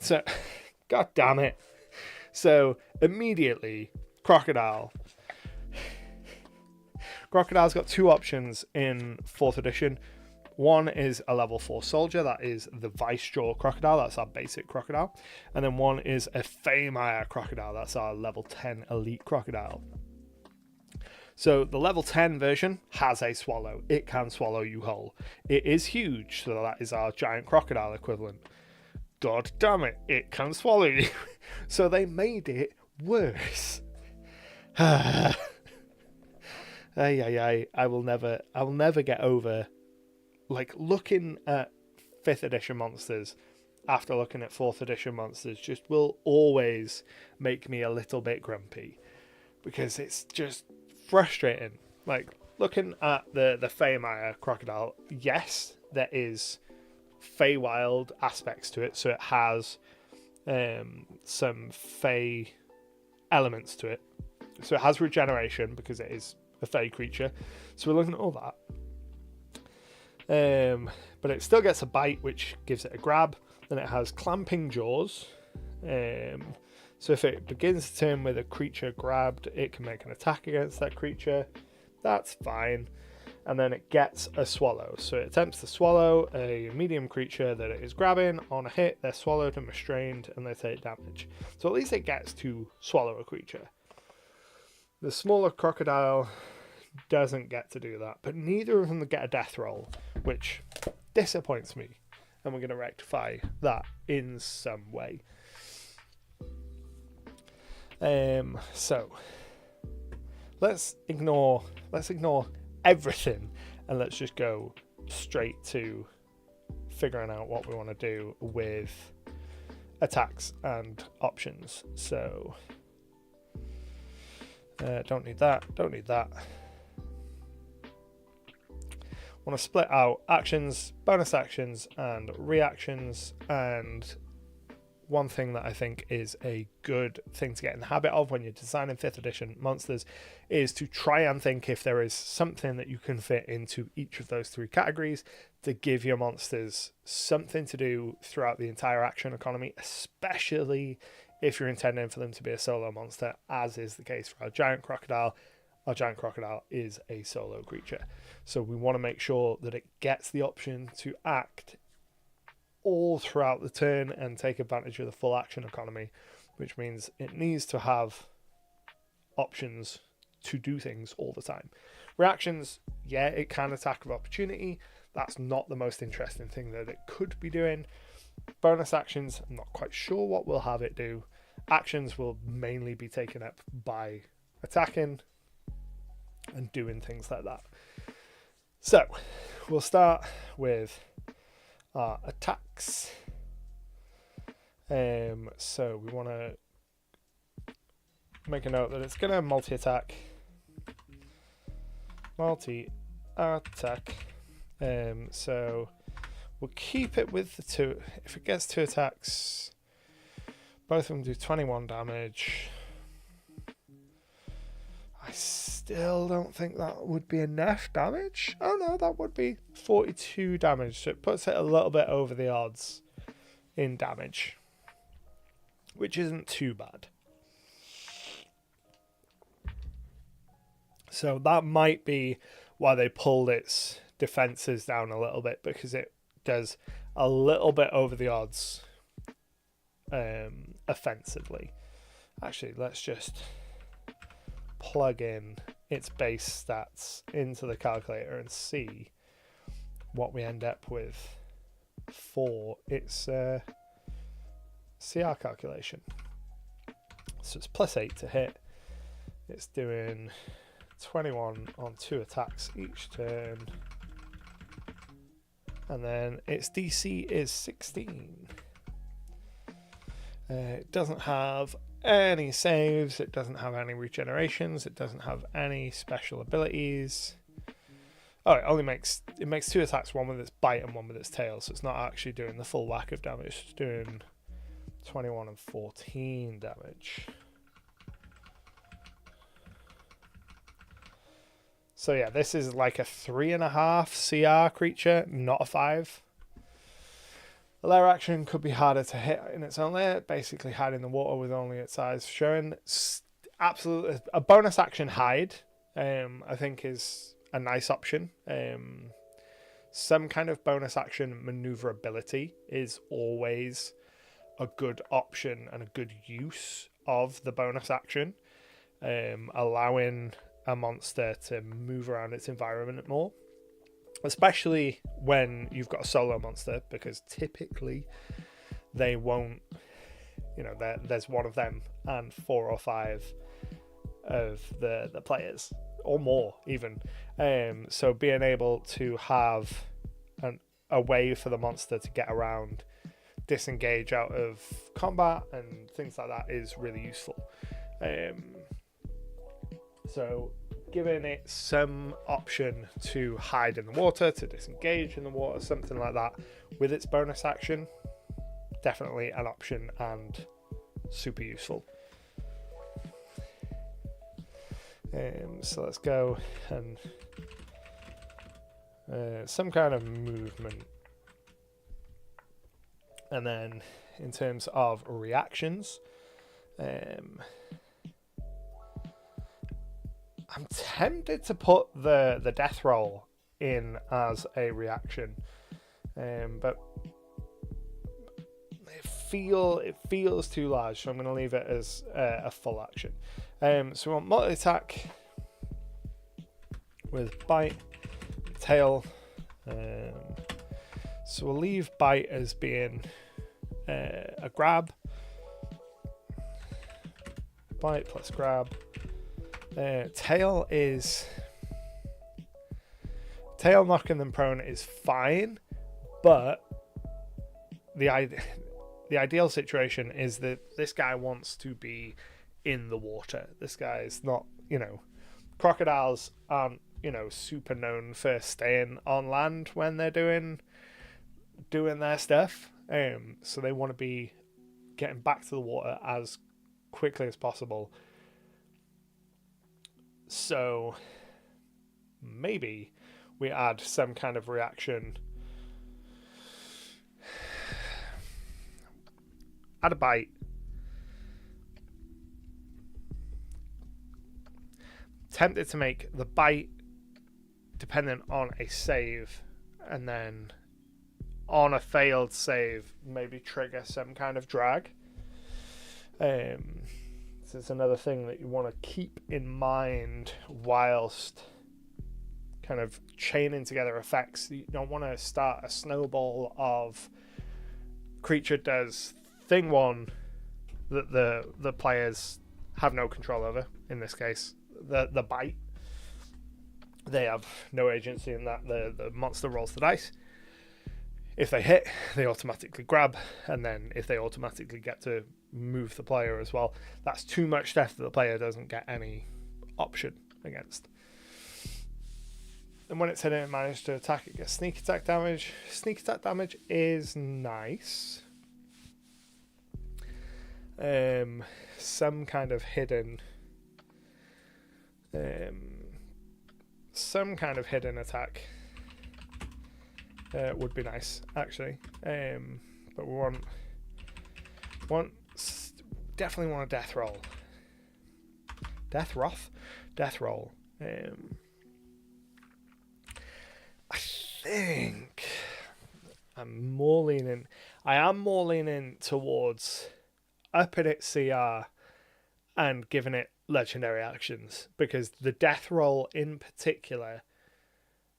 So, god damn it. So, immediately, Crocodile's got 2 options in 4th edition. One is a level 4 soldier, that is the Vice Jaw Crocodile, that's our basic crocodile. And then one is a Faemire Crocodile, that's our level 10 elite crocodile. So the level 10 version has a swallow. It can swallow you whole. It is huge, so that is our giant crocodile equivalent. God damn it, it can swallow you. So they made it worse. I will never get over, like, looking at 5th edition monsters after looking at 4th edition monsters just will always make me a little bit grumpy, because it's just frustrating. Like, looking at the Faemire crocodile, yes, there is Feywild aspects to it, so it has some Fey elements to it. So it has regeneration because it is a Fey creature. So we're looking at all that. But it still gets a bite, which gives it a grab. Then it has clamping jaws. So if it begins the turn with a creature grabbed, it can make an attack against that creature. That's fine. And then it gets a swallow. So it attempts to swallow a medium creature that it is grabbing. On a hit, they're swallowed and restrained, and they take damage. So at least it gets to swallow a creature. The smaller crocodile doesn't get to do that, but neither of them get a death roll, which disappoints me. And we're going to rectify that in some way. So let's ignore everything and let's just go straight to figuring out what we want to do with attacks and options. So don't need that, don't need that. Want to split out actions, bonus actions, and reactions. And one thing that I think is a good thing to get in the habit of when you're designing 5th edition monsters is to try and think if there is something that you can fit into each of those 3 categories to give your monsters something to do throughout the entire action economy, especially if you're intending for them to be a solo monster, as is the case for our giant crocodile. Our giant crocodile is a solo creature, so we want to make sure that it gets the option to act all throughout the turn and take advantage of the full action economy, which means it needs to have options to do things all the time. Reactions, yeah, it can attack with opportunity. That's not the most interesting thing that it could be doing. Bonus actions, I'm not quite sure what we'll have it do. Actions will mainly be taken up by attacking and doing things like that. So we'll start with our attacks. So we want to make a note that it's going to multi-attack. So we'll keep it with the 2. If it gets 2 attacks, both of them do 21 damage. I still don't think that would be enough damage. Oh no, that would be 42 damage. So it puts it a little bit over the odds in damage, which isn't too bad. So that might be why they pulled its defenses down a little bit, because it does a little bit over the odds offensively. Actually, let's just plug in its base stats into the calculator and see what we end up with for its CR calculation. So it's +8 to hit. It's doing 21 on 2 attacks each turn, and then its DC is 16. It doesn't have any saves, it doesn't have any regenerations, it doesn't have any special abilities. Oh, it makes 2 attacks, one with its bite and one with its tail, so it's not actually doing the full whack of damage. It's doing 21 and 14 damage. So yeah, this is like a 3.5 CR creature, not a 5. A lair action could be harder to hit in its own lair, basically hide in the water with only its eyes showing. Absolutely, a bonus action hide, I think, is a nice option. Some kind of bonus action maneuverability is always a good option and a good use of the bonus action, allowing a monster to move around its environment more, especially when you've got a solo monster, because typically they won't, there's one of them and 4 or 5 of the players, or more even. So being able to have a way for the monster to get around, disengage out of combat and things like that is really useful. So giving it some option to hide in the water, to disengage in the water, something like that with its bonus action, definitely an option and super useful. So let's go and some kind of movement. And then in terms of reactions, I'm tempted to put the death roll in as a reaction, but it feels too large, so I'm going to leave it as a full action. So we want multi-attack with bite, tail. So we'll leave bite as being a grab. Bite plus grab. Tail Tail knocking them prone is fine, but the ideal situation is that this guy wants to be in the water. This guy is not, crocodiles aren't, super known for staying on land when they're doing their stuff. So they want to be getting back to the water as quickly as possible. So maybe we add some kind of reaction. Add a bite. Tempted to make the bite dependent on a save, and then on a failed save maybe trigger some kind of drag. So it's another thing that you want to keep in mind whilst kind of chaining together effects. You don't want to start a snowball of creature does thing one that the players have no control over. In this case, the bite, they have no agency in that. The monster rolls the dice. If they hit, they automatically grab, and then if they automatically get to move the player as well, that's too much stuff that the player doesn't get any option against. And when it's hitting, it managed to attack, it gets sneak attack damage. Sneak attack damage is nice. Some kind of hidden attack would be nice, actually. But we definitely want a death roll. Death roll. I think I am more leaning towards upping its CR and giving it legendary actions, because the death roll in particular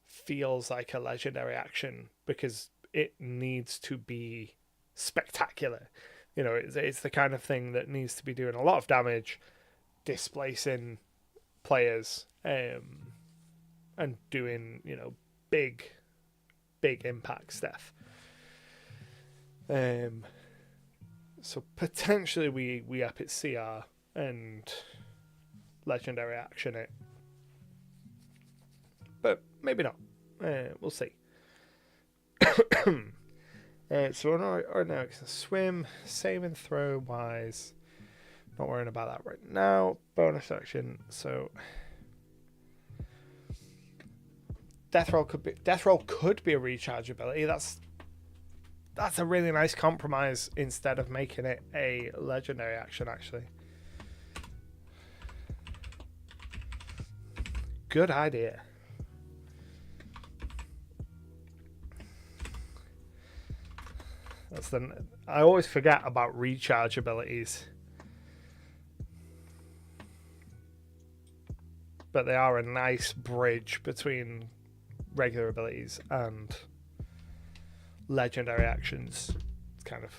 feels like a legendary action because it needs to be spectacular. It's the kind of thing that needs to be doing a lot of damage, displacing players, and doing big impact stuff. So potentially we up its CR and legendary action it, but maybe not. We'll see. So our now it can swim, save and throw wise. Not worrying about that right now. Bonus action. So death roll could be a recharge ability. That's a really nice compromise instead of making it a legendary action, actually. Good idea. I always forget about recharge abilities, but they are a nice bridge between regular abilities and legendary actions. It's kind of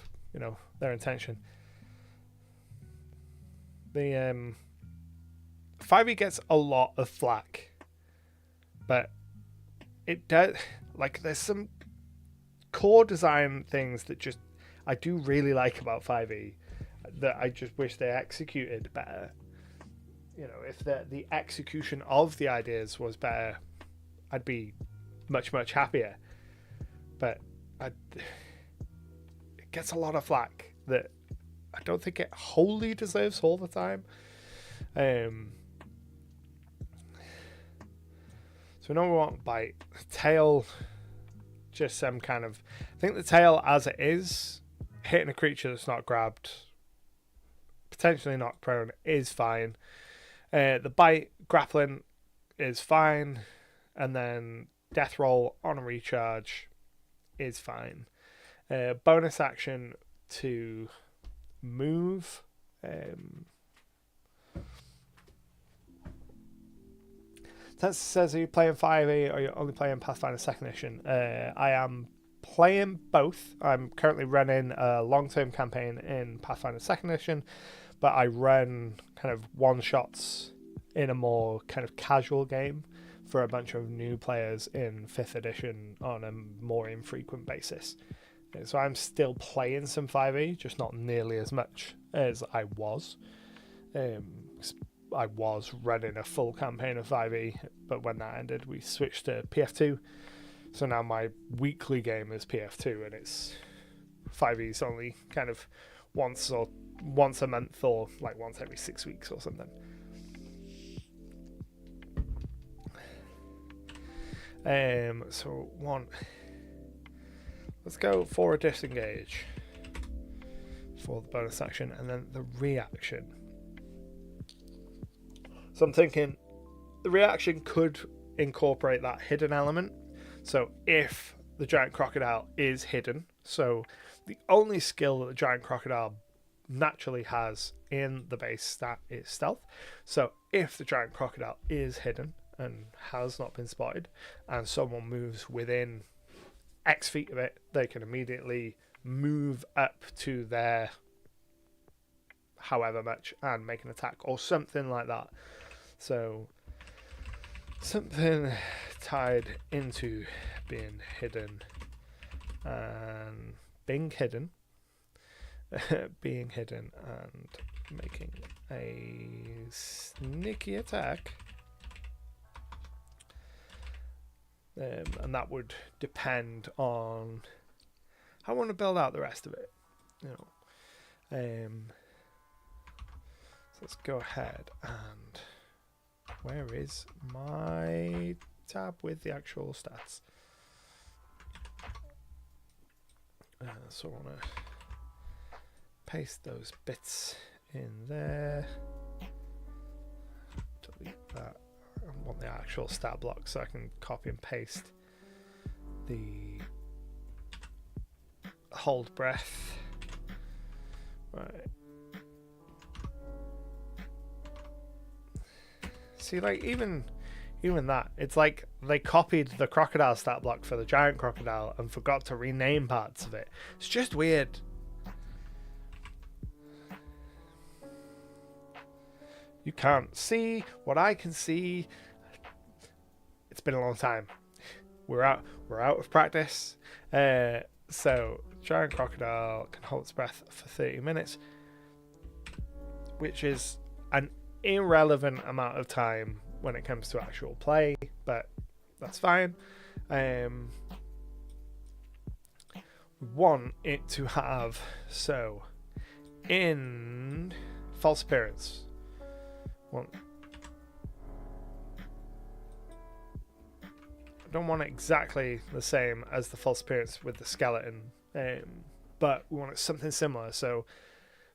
their intention. The 5e gets a lot of flack, but it does, there's some core design things that I do really like about 5e that I just wish they executed better. If the execution of the ideas was better, I'd be much, much happier. But it gets a lot of flack that I don't think it wholly deserves all the time. So we know we want bite. Tail, just some kind of... I think the tail as it is, hitting a creature that's not grabbed, potentially not prone, is fine. The bite, grappling is fine. And then death roll on a recharge is fine. Bonus action to move. That says, are you playing 5e or are you only playing Pathfinder 2nd Edition? I am playing both. I'm currently running a long-term campaign in Pathfinder 2nd Edition, but I run kind of one-shots in a more kind of casual game for a bunch of new players in 5th edition on a more infrequent basis. So I'm still playing some 5e, just not nearly as much as I was. I was running a full campaign of 5e, but when that ended, we switched to PF2. So now my weekly game is PF2, and it's 5e's only kind of once a month, or like once every 6 weeks or something. So let's go for a disengage for the bonus action, and then the reaction. So I'm thinking the reaction could incorporate that hidden element. So if the giant crocodile is hidden, so the only skill that the giant crocodile naturally has in the base stat is stealth. So if the giant crocodile is hidden and has not been spotted, and someone moves within X feet of it, they can immediately move up to their however much and make an attack or something like that. So something tied into being hidden and being hidden and making a sneaky attack. And that would depend on how I want to build out the rest of it. So let's go ahead and where is my tab with the actual stats? So I want to paste those bits in there. Delete that. I want the actual stat block so I can copy and paste the hold breath. Right. See, like even that, it's like they copied the crocodile stat block for the giant crocodile and forgot to rename parts of it. It's just weird. You can't see what I can see. It's been a long time. We're out of practice. So giant crocodile can hold its breath for 30 minutes, which is an irrelevant amount of time when it comes to actual play, but that's fine. We want it to have, so in false appearance, I don't want it exactly the same as the false appearance with the skeleton, but we want it something similar. So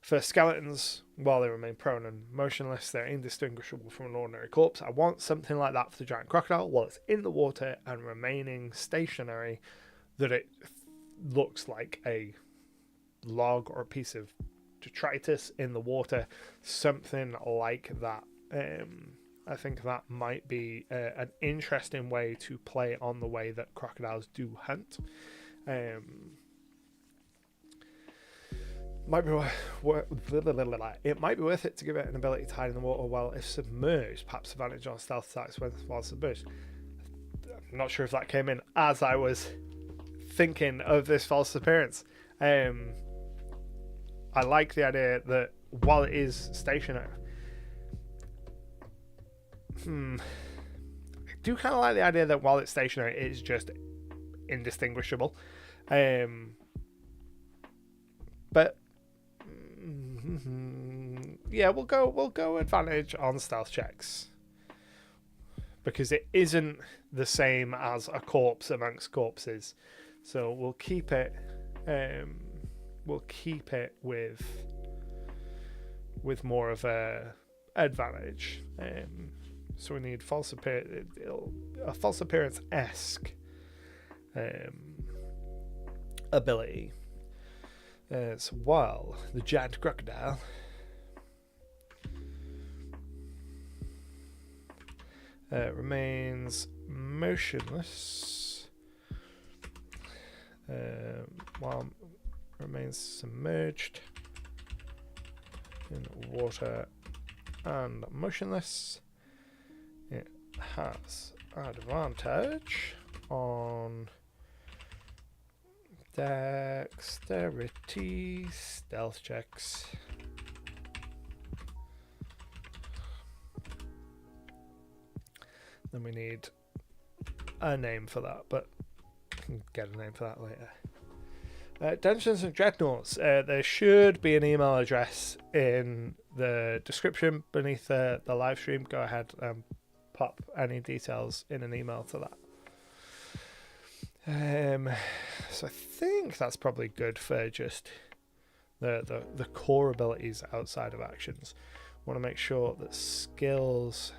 for skeletons, while they remain prone and motionless, they're indistinguishable from an ordinary corpse. I want something like that for the giant crocodile. While it's in the water and remaining stationary, that it looks like a log or a piece of detritus in the water, something like that. I think that might be an interesting way to play on the way that crocodiles do hunt. It might be worth it to give it an ability to hide in the water while if submerged, perhaps advantage on stealth attacks while submerged. I'm not sure if that came in as I was thinking of this false appearance. I like the idea that while it is stationary, I do kind of like the idea that while it's stationary, it is just indistinguishable. But yeah, we'll go advantage on stealth checks because it isn't the same as a corpse amongst corpses. So we'll keep it. We'll keep it with more of a advantage. So we need a false appearance-esque ability. So while the giant crocodile remains motionless, while remains submerged in water and motionless, it has advantage on dexterity stealth checks. Then we need a name for that, but I can get a name for that later. Dungeons and Dreadnoughts. There should be an email address in the description beneath the live stream. Go ahead and pop any details in an email to that. So I think that's probably good for just the core abilities outside of actions. Want to make sure that skills.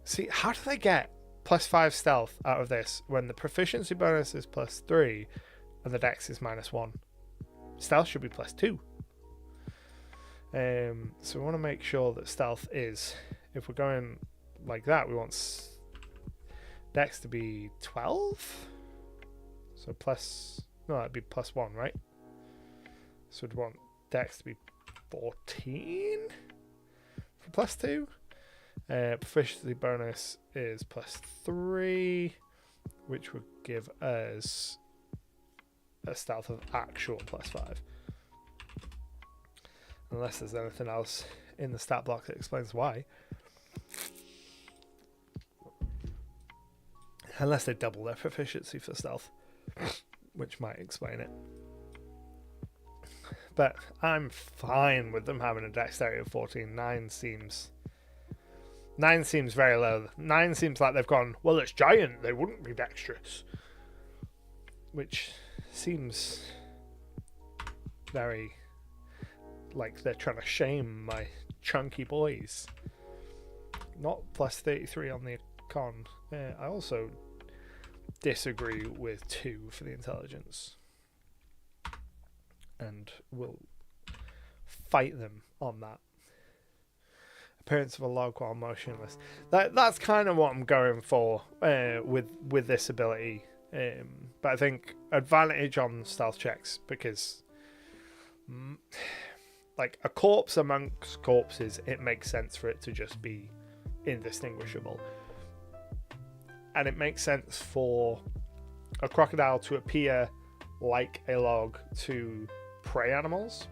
See, how do they get +5 stealth out of this when the proficiency bonus is +3 and the dex is -1? Stealth should be +2. So we want to make sure that stealth is, if we're going like that, we want dex to be 12. So that'd be +1, right? So we'd want dex to be 14 for +2. Proficiency bonus is +3, which would give us a stealth of actual +5. Unless there's anything else in the stat block that explains why. Unless they double their proficiency for stealth, which might explain it. But I'm fine with them having a dexterity of 14. 9 seems very low. 9 seems like they've gone, well, it's giant, they wouldn't be dexterous. Which seems very like they're trying to shame my chunky boys. Not +33 on the con. I also disagree with 2 for the intelligence. And will fight them on that. Appearance of a log while motionless. That's kind of what I'm going for with this ability. But I think advantage on stealth checks, because like a corpse amongst corpses, it makes sense for it to just be indistinguishable. And it makes sense for a crocodile to appear like a log to prey animals.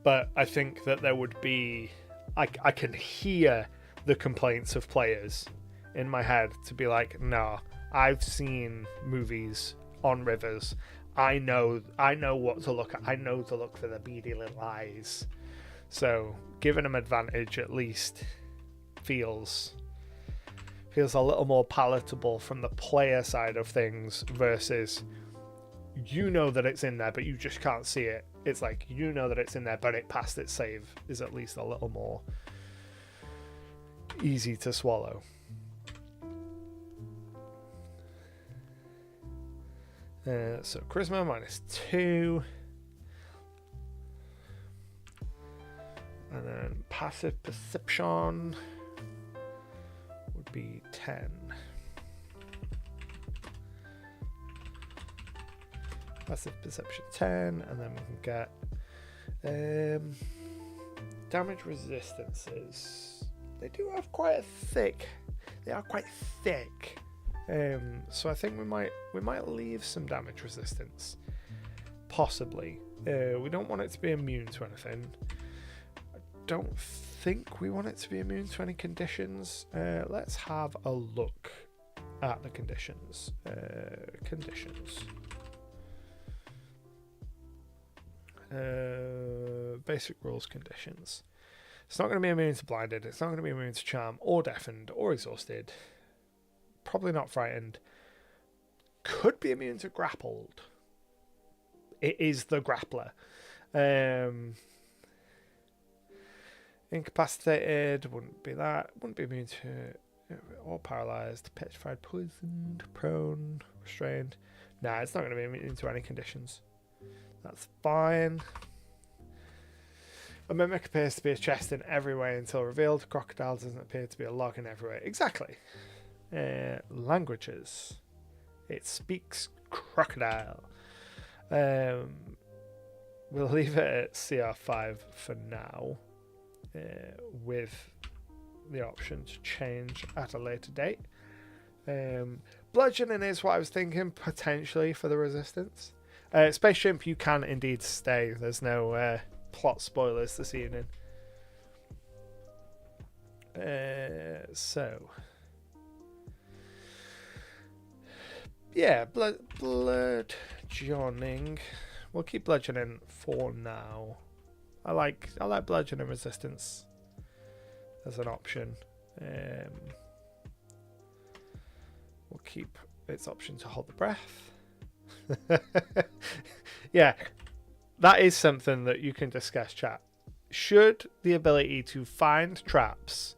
But I think that there would be... I can hear the complaints of players in my head to be like, no, I've seen movies on rivers. I know what to look at. I know to look for the beady little eyes. So giving them advantage at least feels a little more palatable from the player side of things versus you know that it's in there but you just can't see it. It's like you know that it's in there but it passed its save is at least a little more easy to swallow. So charisma -2, and then passive perception would be 10. Passive perception 10, and then we can get damage resistances. They do have quite a thick. They are quite thick. So I think we might leave some damage resistance, possibly. We don't want it to be immune to anything. I don't think we want it to be immune to any conditions. Let's have a look at the conditions. Conditions. Basic rules conditions. It's not going to be immune to blinded. It's not going to be immune to charm or deafened or exhausted. Probably not frightened. Could be immune to grappled. It is the grappler. Incapacitated, wouldn't be that. Wouldn't be immune to or paralyzed, petrified, poisoned, prone, restrained. Nah, it's not going to be immune to any conditions. That's fine. A mimic appears to be a chest in every way until revealed. Crocodile doesn't appear to be a log in every way. Exactly. Languages. It speaks crocodile. We'll leave it at CR5 for now, with the option to change at a later date. Bludgeoning is what I was thinking, potentially, for the resistance. Space Chimp, you can indeed stay. There's no plot spoilers this evening. So... yeah, bludgeoning. We'll keep bludgeoning for now. I like bludgeoning resistance as an option. We'll keep its option to hold the breath. Yeah, that is something that you can discuss, chat. Should the ability to find traps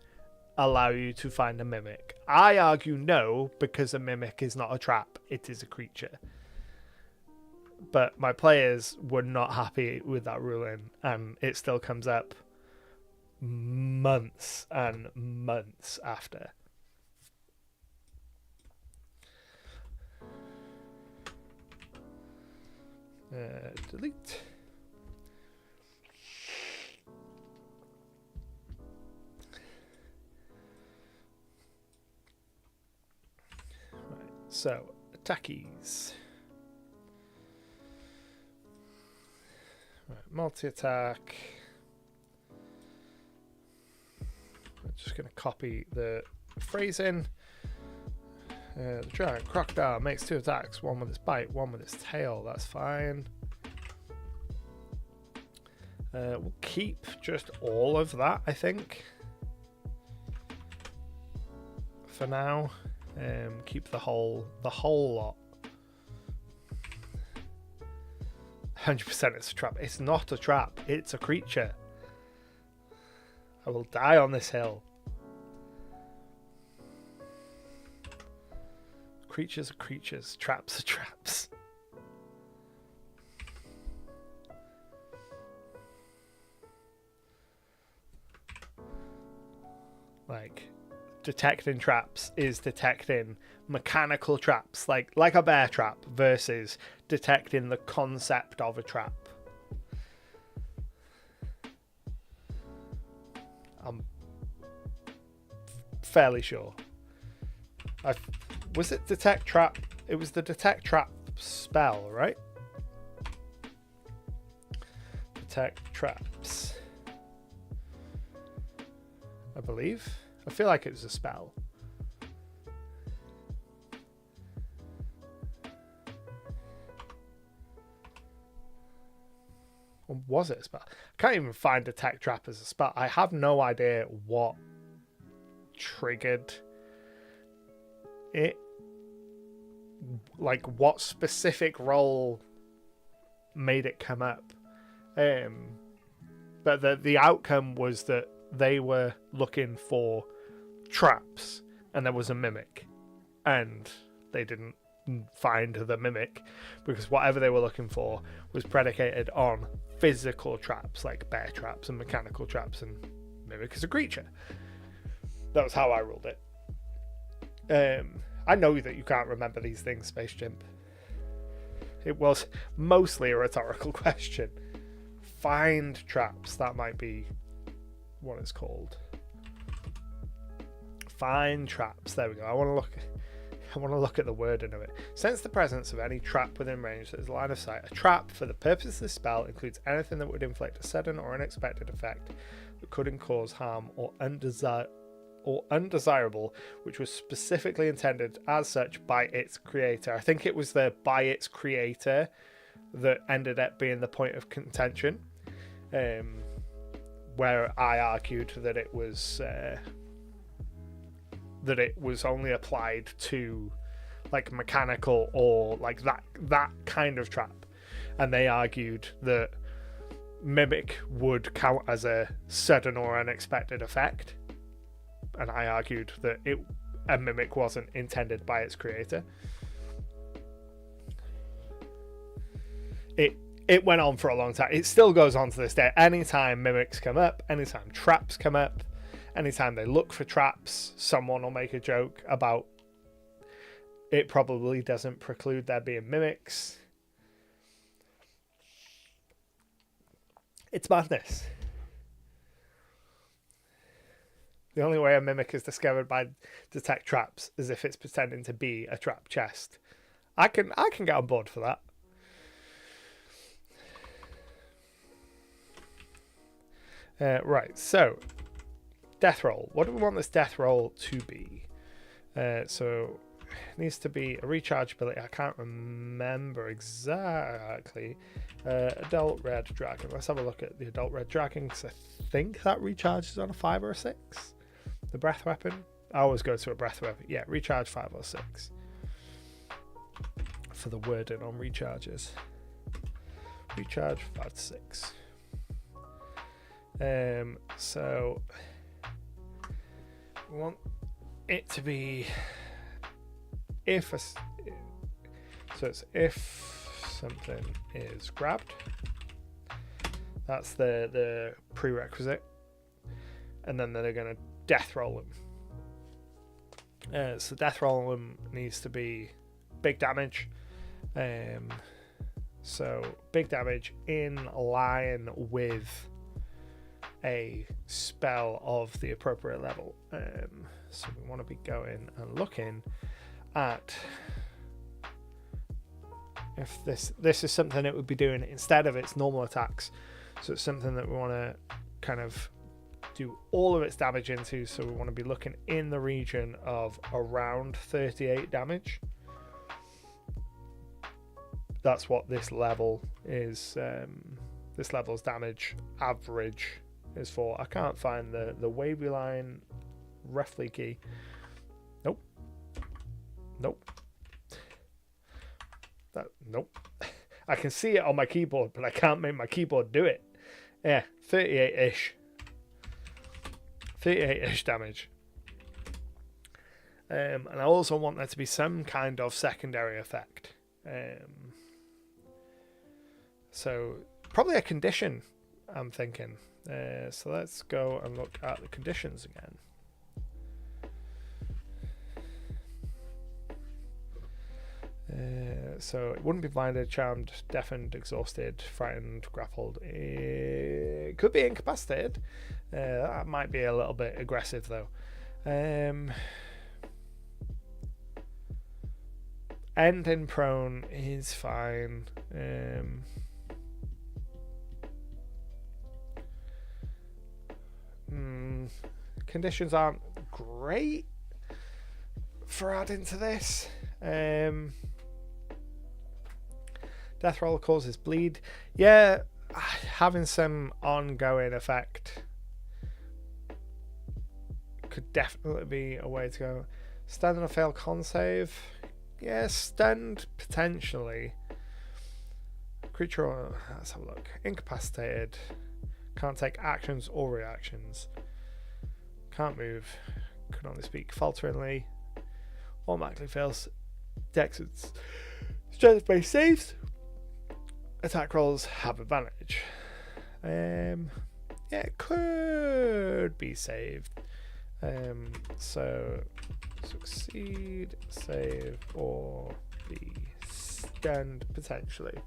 allow you to find a mimic? I argue no, because a mimic is not a trap, it is a creature. But my players were not happy with that ruling, and it still comes up months and months after. Delete. Right, so attackies. Right, multi-attack. I'm just going to copy the phrasing. The giant crocodile makes 2 attacks, one with its bite, one with its tail. That's fine. We'll keep just all of that, I think, for now. Keep the whole lot. 100% it's a trap. It's not a trap. It's a creature. I will die on this hill. Creatures are creatures. Traps are traps. Like, detecting traps is detecting mechanical traps, like a bear trap, versus detecting the concept of a trap. I'm fairly sure. Was it detect trap? It was the detect trap spell, right? Detect traps, I believe. I feel like it was a spell. Or was it a spell? I can't even find detect trap as a spell. I have no idea what triggered it. Like, what specific role made it come up. But the outcome was that they were looking for traps and there was a mimic, and they didn't find the mimic because whatever they were looking for was predicated on physical traps, like bear traps and mechanical traps, and mimic is a creature. That was how I ruled it. I know that you can't remember these things, Space Chimp. It was mostly a rhetorical question. Find traps, that might be what it's called. Find traps. There we go. I want to look at the wording of it. Sense the presence of any trap within range that is line of sight. A trap, for the purpose of this spell, includes anything that would inflict a sudden or unexpected effect that could cause harm or undesirable, which was specifically intended as such by its creator. I think it was the by its creator that ended up being the point of contention, where I argued that it was only applied to like mechanical or like that kind of trap, and they argued that mimic would count as a sudden or unexpected effect, and I argued that a mimic wasn't intended by its creator. It went on for a long time. It still goes on to this day. Anytime mimics come up, anytime traps come up, anytime they look for traps, someone will make a joke about it probably doesn't preclude there being mimics. It's madness. The only way a mimic is discovered by detect traps is if it's pretending to be a trap chest. I can get on board for that. Right, so death roll. What do we want this death roll to be? So it needs to be a recharge ability. I can't remember exactly. Adult red dragon. Let's have a look at the adult red dragon, because I think that recharges on a 5 or a 6. The breath weapon. I always go to a breath weapon. Yeah, recharge 5 or 6. For the wording on recharges. Recharge 5 to 6. So we want it to be if something is grabbed. That's the prerequisite, and then they're going to death roll them. So death roll them needs to be big damage. So big damage in line with a spell of the appropriate level. So we want to be going and looking at if this is something it would be doing instead of its normal attacks. So it's something that we want to kind of do all of its damage into. So we want to be looking in the region of around 38 damage. That's what this level is. This level's damage average is for. I can't find the wavy line roughly key. Nope. Nope. I can see it on my keyboard, but I can't make my keyboard do it. Yeah, 38-ish. 38-ish damage. And I also want there to be some kind of secondary effect. So probably a condition, I'm thinking. So let's go and look at the conditions again. So it wouldn't be blinded, charmed, deafened, exhausted, frightened, grappled. It could be incapacitated. That might be a little bit aggressive though. Ending prone is fine. Conditions aren't great for adding to this. Death roll causes bleed. Yeah, having some ongoing effect could definitely be a way to go. Stand on a failed con save. Yeah, stunned potentially. Creature, let's have a look. Incapacitated. Can't take actions or reactions. Can't move. Can only speak falteringly. Automatically fails dex and strength-based saves. Attack rolls have advantage. Yeah, it could be saved. So succeed, save, or be stunned potentially.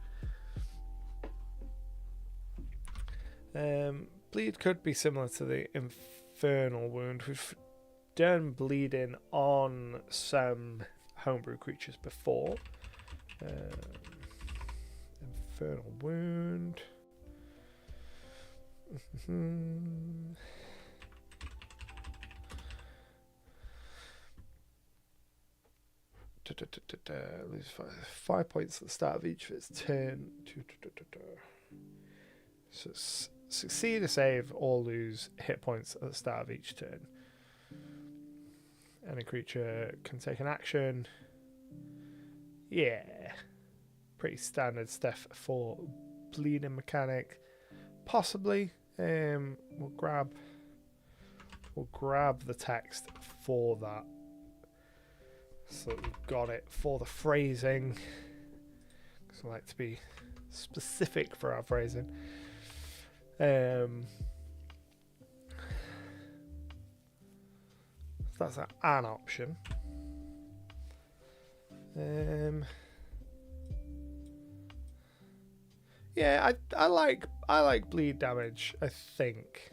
Bleed could be similar to the infernal wound. We've done bleeding on some homebrew creatures before. Infernal wound. Lose 5 points at the start of each of its turn. So succeed a save or lose hit points at the start of each turn. Any creature can take an action. Yeah, pretty standard stuff for bleeding mechanic. Possibly, we'll grab the text for that. So we've got it for the phrasing. Because I like to be specific for our phrasing. That's an option. Yeah, I like bleed damage, I think.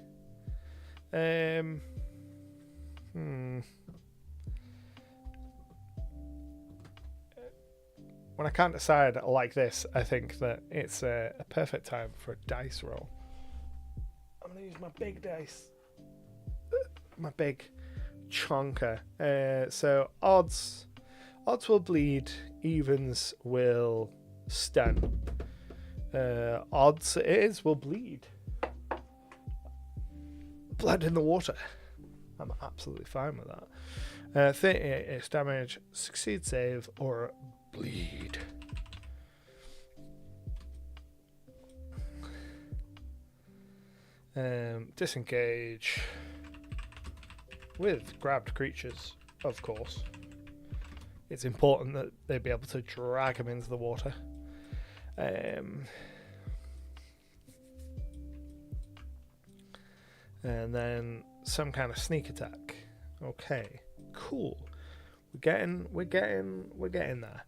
When I can't decide like this, I think that it's a perfect time for a dice roll. I'm going to use my big dice. My big chonker. So odds will bleed, evens will stun. Odds it is will bleed. Blood in the water. I'm absolutely fine with that. 38 is damage, succeed save, or bleed. Disengage with grabbed creatures, of course. It's important that they be able to drag them into the water. And then some kind of sneak attack. Okay, cool. We're getting there.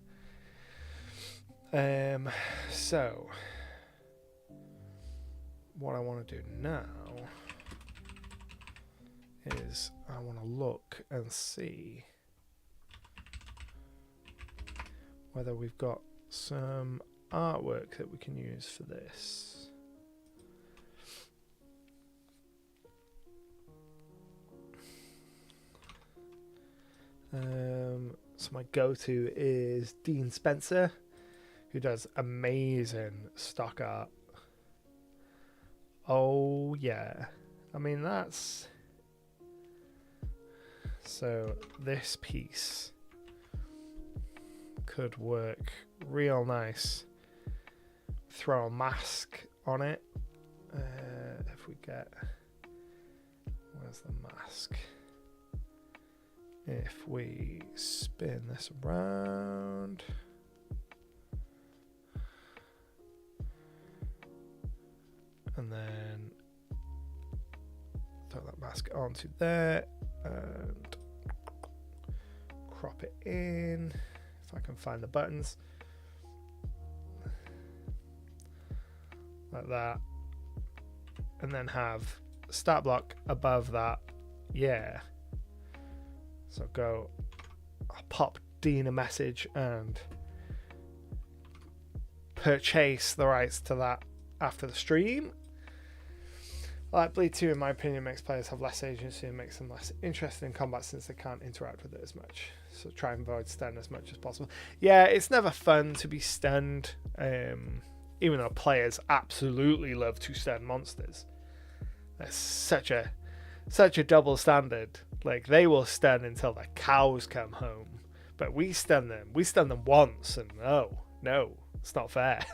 So what I want to do now is I want to look and see whether we've got some artwork that we can use for this. So my go-to is Dean Spencer, who does amazing stock art. Oh yeah, I mean that's... So this piece could work real nice. Throw a mask on it. If we get... Where's the mask? If we spin this around... And then throw that mask onto there and crop it in if I can find the buttons like that, and then have start block above that. Yeah, so I'll pop Dean a message and purchase the rights to that after the stream. Like Bleed 2, in my opinion, makes players have less agency and makes them less interested in combat since they can't interact with it as much. So try and avoid stun as much as possible. Yeah, it's never fun to be stunned, even though players absolutely love to stun monsters. That's such a double standard. Like, they will stun until the cows come home, but we stun them once, and no, it's not fair.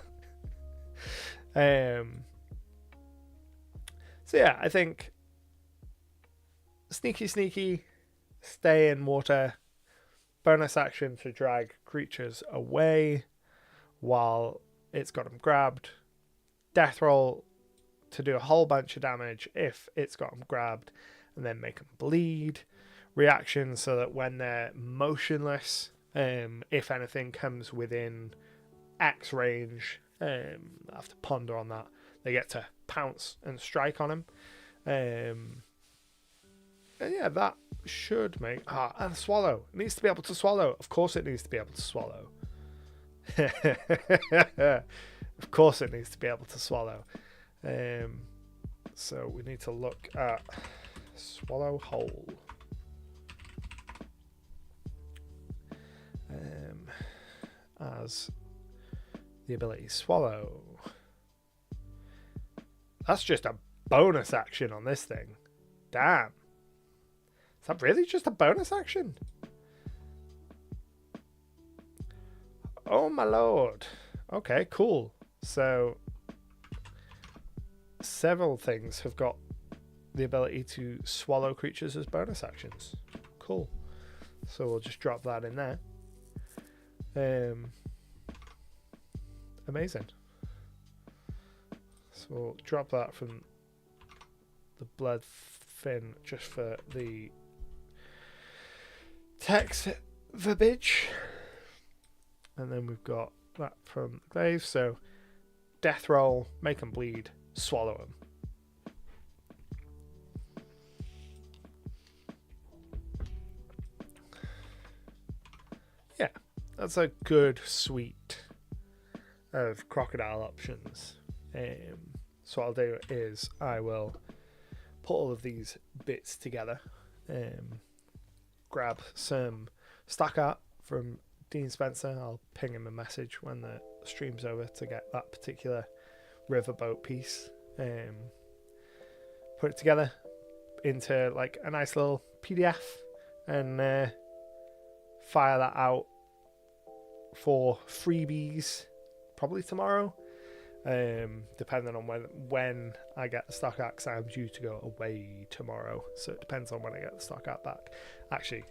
So yeah, I think sneaky, stay in water, bonus action to drag creatures away while it's got them grabbed, death roll to do a whole bunch of damage if it's got them grabbed, and then make them bleed, reaction so that when they're motionless, if anything comes within X range, I have to ponder on that. They get to pounce and strike on him. And yeah, that should make... and swallow. It needs to be able to swallow. Of course it needs to be able to swallow. Of course it needs to be able to swallow. So we need to look at swallow whole. As the ability swallow. That's just a bonus action on this thing. Damn. Is that really just a bonus action? Oh my lord. Okay, cool. So several things have got the ability to swallow creatures as bonus actions. Cool. So we'll just drop that in there. Amazing. So we'll drop that from the blood fin just for the text verbiage. And then we've got that from the glaive. So death roll, make them bleed, swallow them. yeah, that's a good suite of crocodile options. So what I'll do is I will put all of these bits together, grab some stock art from Dean Spencer. I'll ping him a message when the stream's over to get that particular riverboat piece, put it together into like a nice little PDF, and fire that out for freebies probably tomorrow, depending on when I get the stock art, 'cause I'm due to go away tomorrow, so it depends on when I get the stock art back. Actually,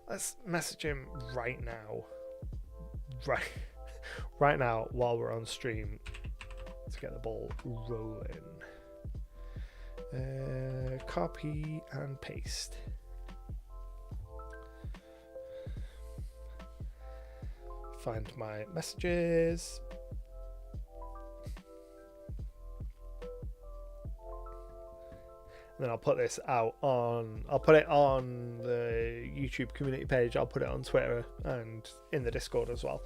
let's message him right now, right now while we're on stream, to get the ball rolling. Copy and paste. Find my messages. And then I'll put this out on, I'll put it on the YouTube community page, I'll put it on Twitter and in the Discord as well.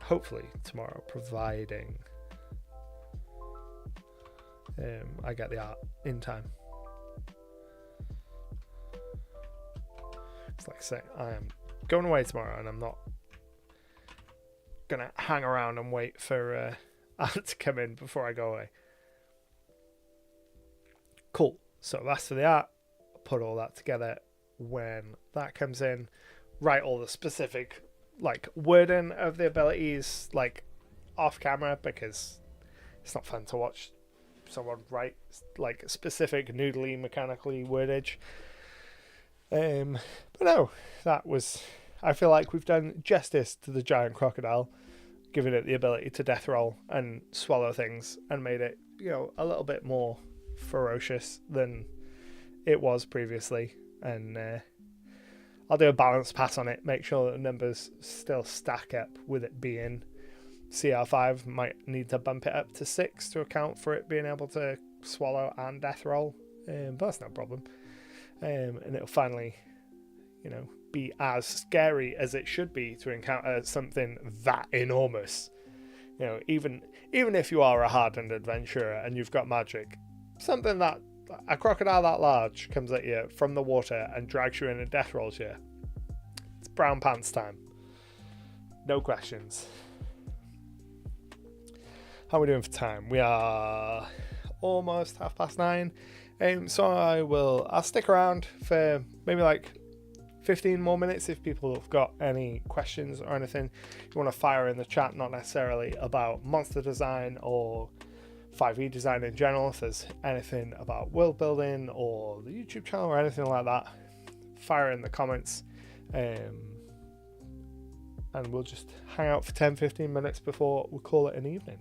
Hopefully tomorrow, providing I get the art in time. It's like I say, I am going away tomorrow, and I'm not gonna hang around and wait for art to come in before I go away. Cool. So that's for the art. Put all that together. When that comes in, write all the specific like wording of the abilities like off camera, because it's not fun to watch someone write like specific noodly mechanically wordage. But no, that was, I feel like we've done justice to the giant crocodile, giving it the ability to death roll and swallow things, and made it, you know, a little bit more ferocious than it was previously. And I'll do a balance pass on it, make sure that the numbers still stack up with it being CR5. Might need to bump it up to 6 to account for it being able to swallow and death roll, but that's no problem. And it'll finally, you know, be as scary as it should be to encounter something that enormous. You know, even if you are a hardened adventurer and you've got magic, something that a crocodile that large comes at you from the water and drags you in and death rolls you, it's brown pants time. No questions. How are we doing for time? We are almost 9:30. So I'll stick around for maybe like 15 more minutes if people have got any questions or anything you want to fire in the chat, not necessarily about monster design or 5e design in general. If there's anything about world building or the YouTube channel or anything like that, fire in the comments, and we'll just hang out for 10-15 minutes before we call it an evening.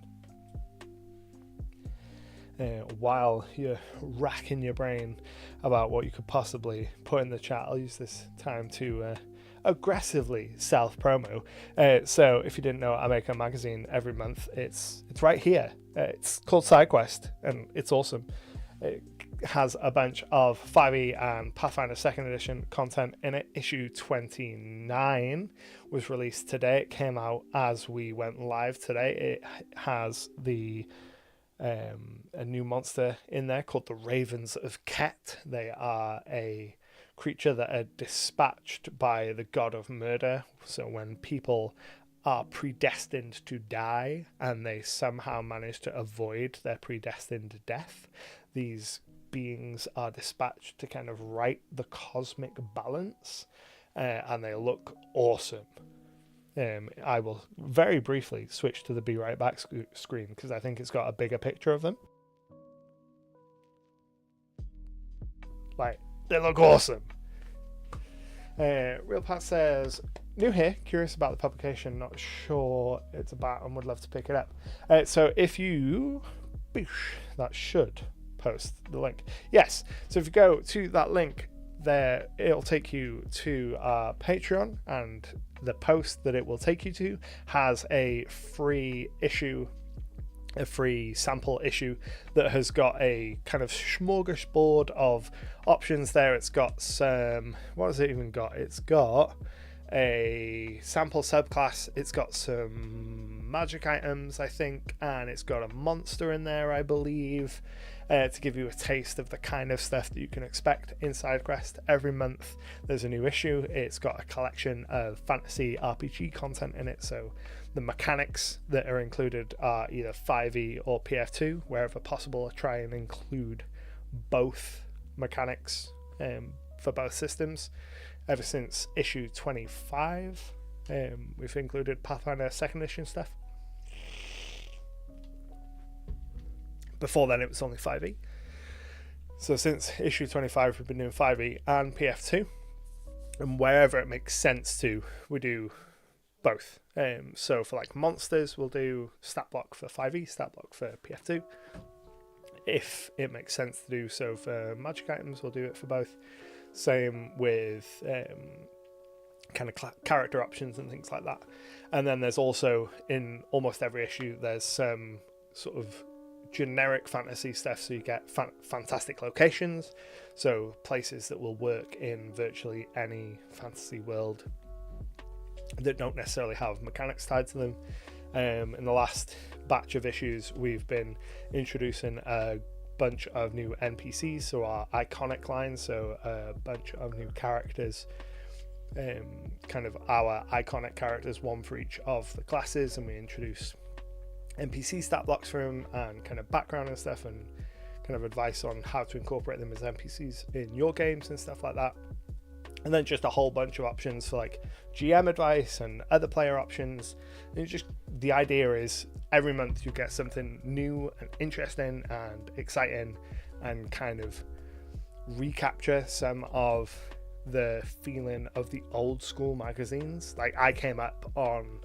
While you're racking your brain about what you could possibly put in the chat, I'll use this time to aggressively self-promo. So if you didn't know, I make a magazine every month. It's right here. It's called SIDEQUEST, and it's awesome. It has a bunch of 5e and Pathfinder 2nd edition content in it. Issue 29 was released today. It came out as we went live today. It has a new monster in there called the Ravens of Ket. They are a creature that are dispatched by the god of murder. So when people are predestined to die and they somehow manage to avoid their predestined death, these beings are dispatched to kind of right the cosmic balance, and they look awesome. I will very briefly switch to the Be Right Back screen because I think it's got a bigger picture of them. Like, they look awesome. Real Pat says, new here, curious about the publication, not sure it's about, and would love to pick it up. So if you, that should post the link. Yes, so if you go to that link there, it'll take you to our Patreon, and the post that it will take you to has a free issue a free sample issue that has got a kind of smorgasbord of options there. It's got some, what has it even got? It's got a sample subclass, it's got some magic items, I think, and it's got a monster in there, I believe, to give you a taste of the kind of stuff that you can expect in SIDEQUEST. Every month there's a new issue. It's got a collection of fantasy RPG content in it, so the mechanics that are included are either 5e or PF2. Wherever possible, I try and include both mechanics for both systems. Ever since issue 25, we've included Pathfinder 2nd edition stuff. Before then, it was only 5e. So since issue 25, we've been doing 5e and PF2. And wherever it makes sense to, we do both. So for like monsters, we'll do stat block for 5e, stat block for PF2. If it makes sense to do so for magic items, we'll do it for both. Same with kind of character options and things like that. And then there's also, in almost every issue, there's some sort of generic fantasy stuff. So you get fantastic locations, so places that will work in virtually any fantasy world that don't necessarily have mechanics tied to them. In the last batch of issues, we've been introducing a bunch of new NPCs, so our iconic lines, so a bunch of new characters, kind of our iconic characters, one for each of the classes, and we introduce NPC stat blocks for them and kind of background and stuff, and kind of advice on how to incorporate them as NPCs in your games and stuff like that. And then just a whole bunch of options for like GM advice and other player options. And just the idea is every month you get something new and interesting and exciting, and kind of recapture some of the feeling of the old school magazines. Like, I came up on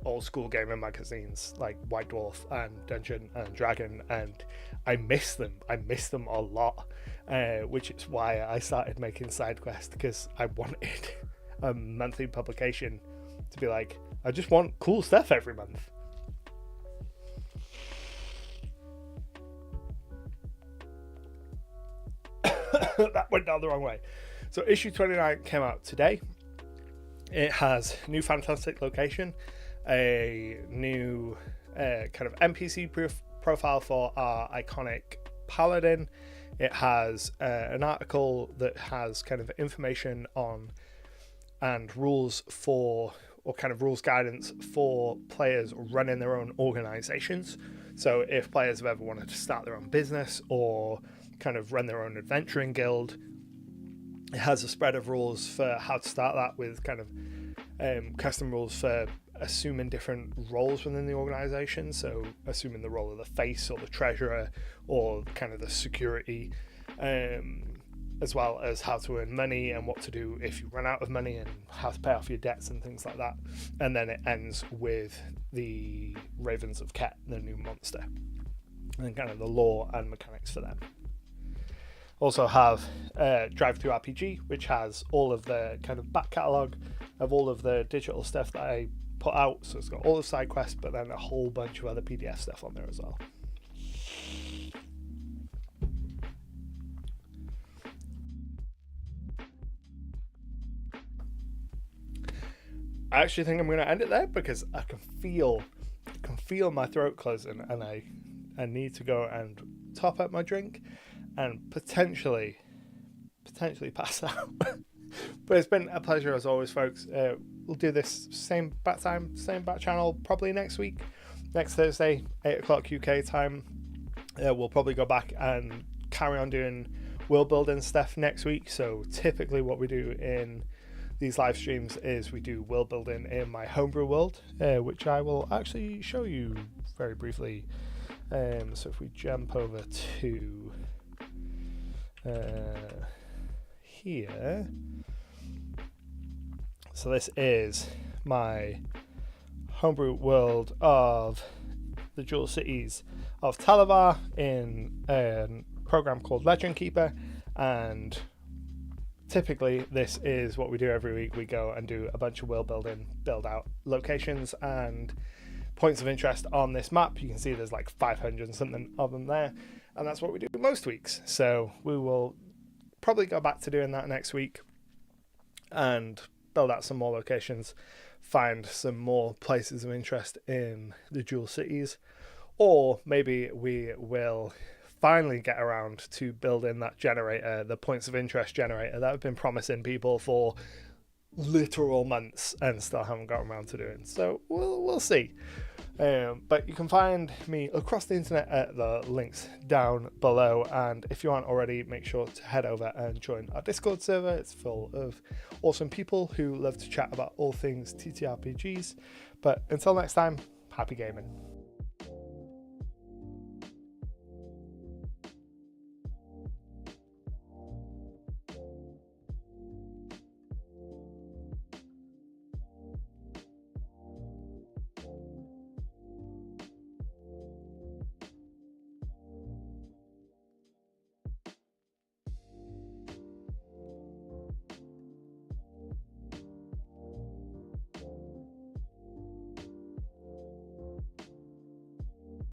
old school gaming magazines like White Dwarf and Dungeon and Dragon, and I miss them a lot, which is why I started making SIDEQUEST, because I wanted a monthly publication to be like, I just want cool stuff every month. That went down the wrong way. So issue 29 came out today. It has new fantastic location, a new kind of NPC profile for our iconic paladin. It has an article that has kind of information on and rules for, or kind of rules guidance for players running their own organizations. So if players have ever wanted to start their own business or kind of run their own adventuring guild, it has a spread of rules for how to start that, with kind of custom rules for assuming different roles within the organization. So assuming the role of the face or the treasurer or kind of the security, as well as how to earn money and what to do if you run out of money and how to pay off your debts and things like that. And then it ends with the Ravens of Ket, the new monster, and kind of the lore and mechanics for them. Also have Drive-Thru-RPG, which has all of the kind of back catalogue of all of the digital stuff that I put out. So it's got all the side quests, but then a whole bunch of other PDF stuff on there as well. I actually think I'm going to end it there, because I can feel my throat closing, and I need to go and top up my drink and potentially pass out. But it's been a pleasure as always, folks. We'll do this same bat time, same bat channel probably next week, next Thursday, 8 o'clock UK time. We'll probably go back and carry on doing world building stuff next week. So typically what we do in these live streams is we do world building in my homebrew world, which I will actually show you very briefly. So if we jump over to here, so this is my homebrew world of the Jewel Cities of Talavar in a program called Legend Keeper, and typically this is what we do every week. We go and do a bunch of world building, build out locations and points of interest on this map. You can see there's like 500 and something of them there, and that's what we do most weeks. So we will probably go back to doing that next week and build out some more locations, find some more places of interest in the dual cities, or maybe we will finally get around to building that generator, the points of interest generator that I've been promising people for literal months and still haven't gotten around to doing. So we'll see. But you can find me across the internet at the links down below, and if you aren't already, make sure to head over and join our Discord server. It's full of awesome people who love to chat about all things TTRPGs. But until next time, happy gaming.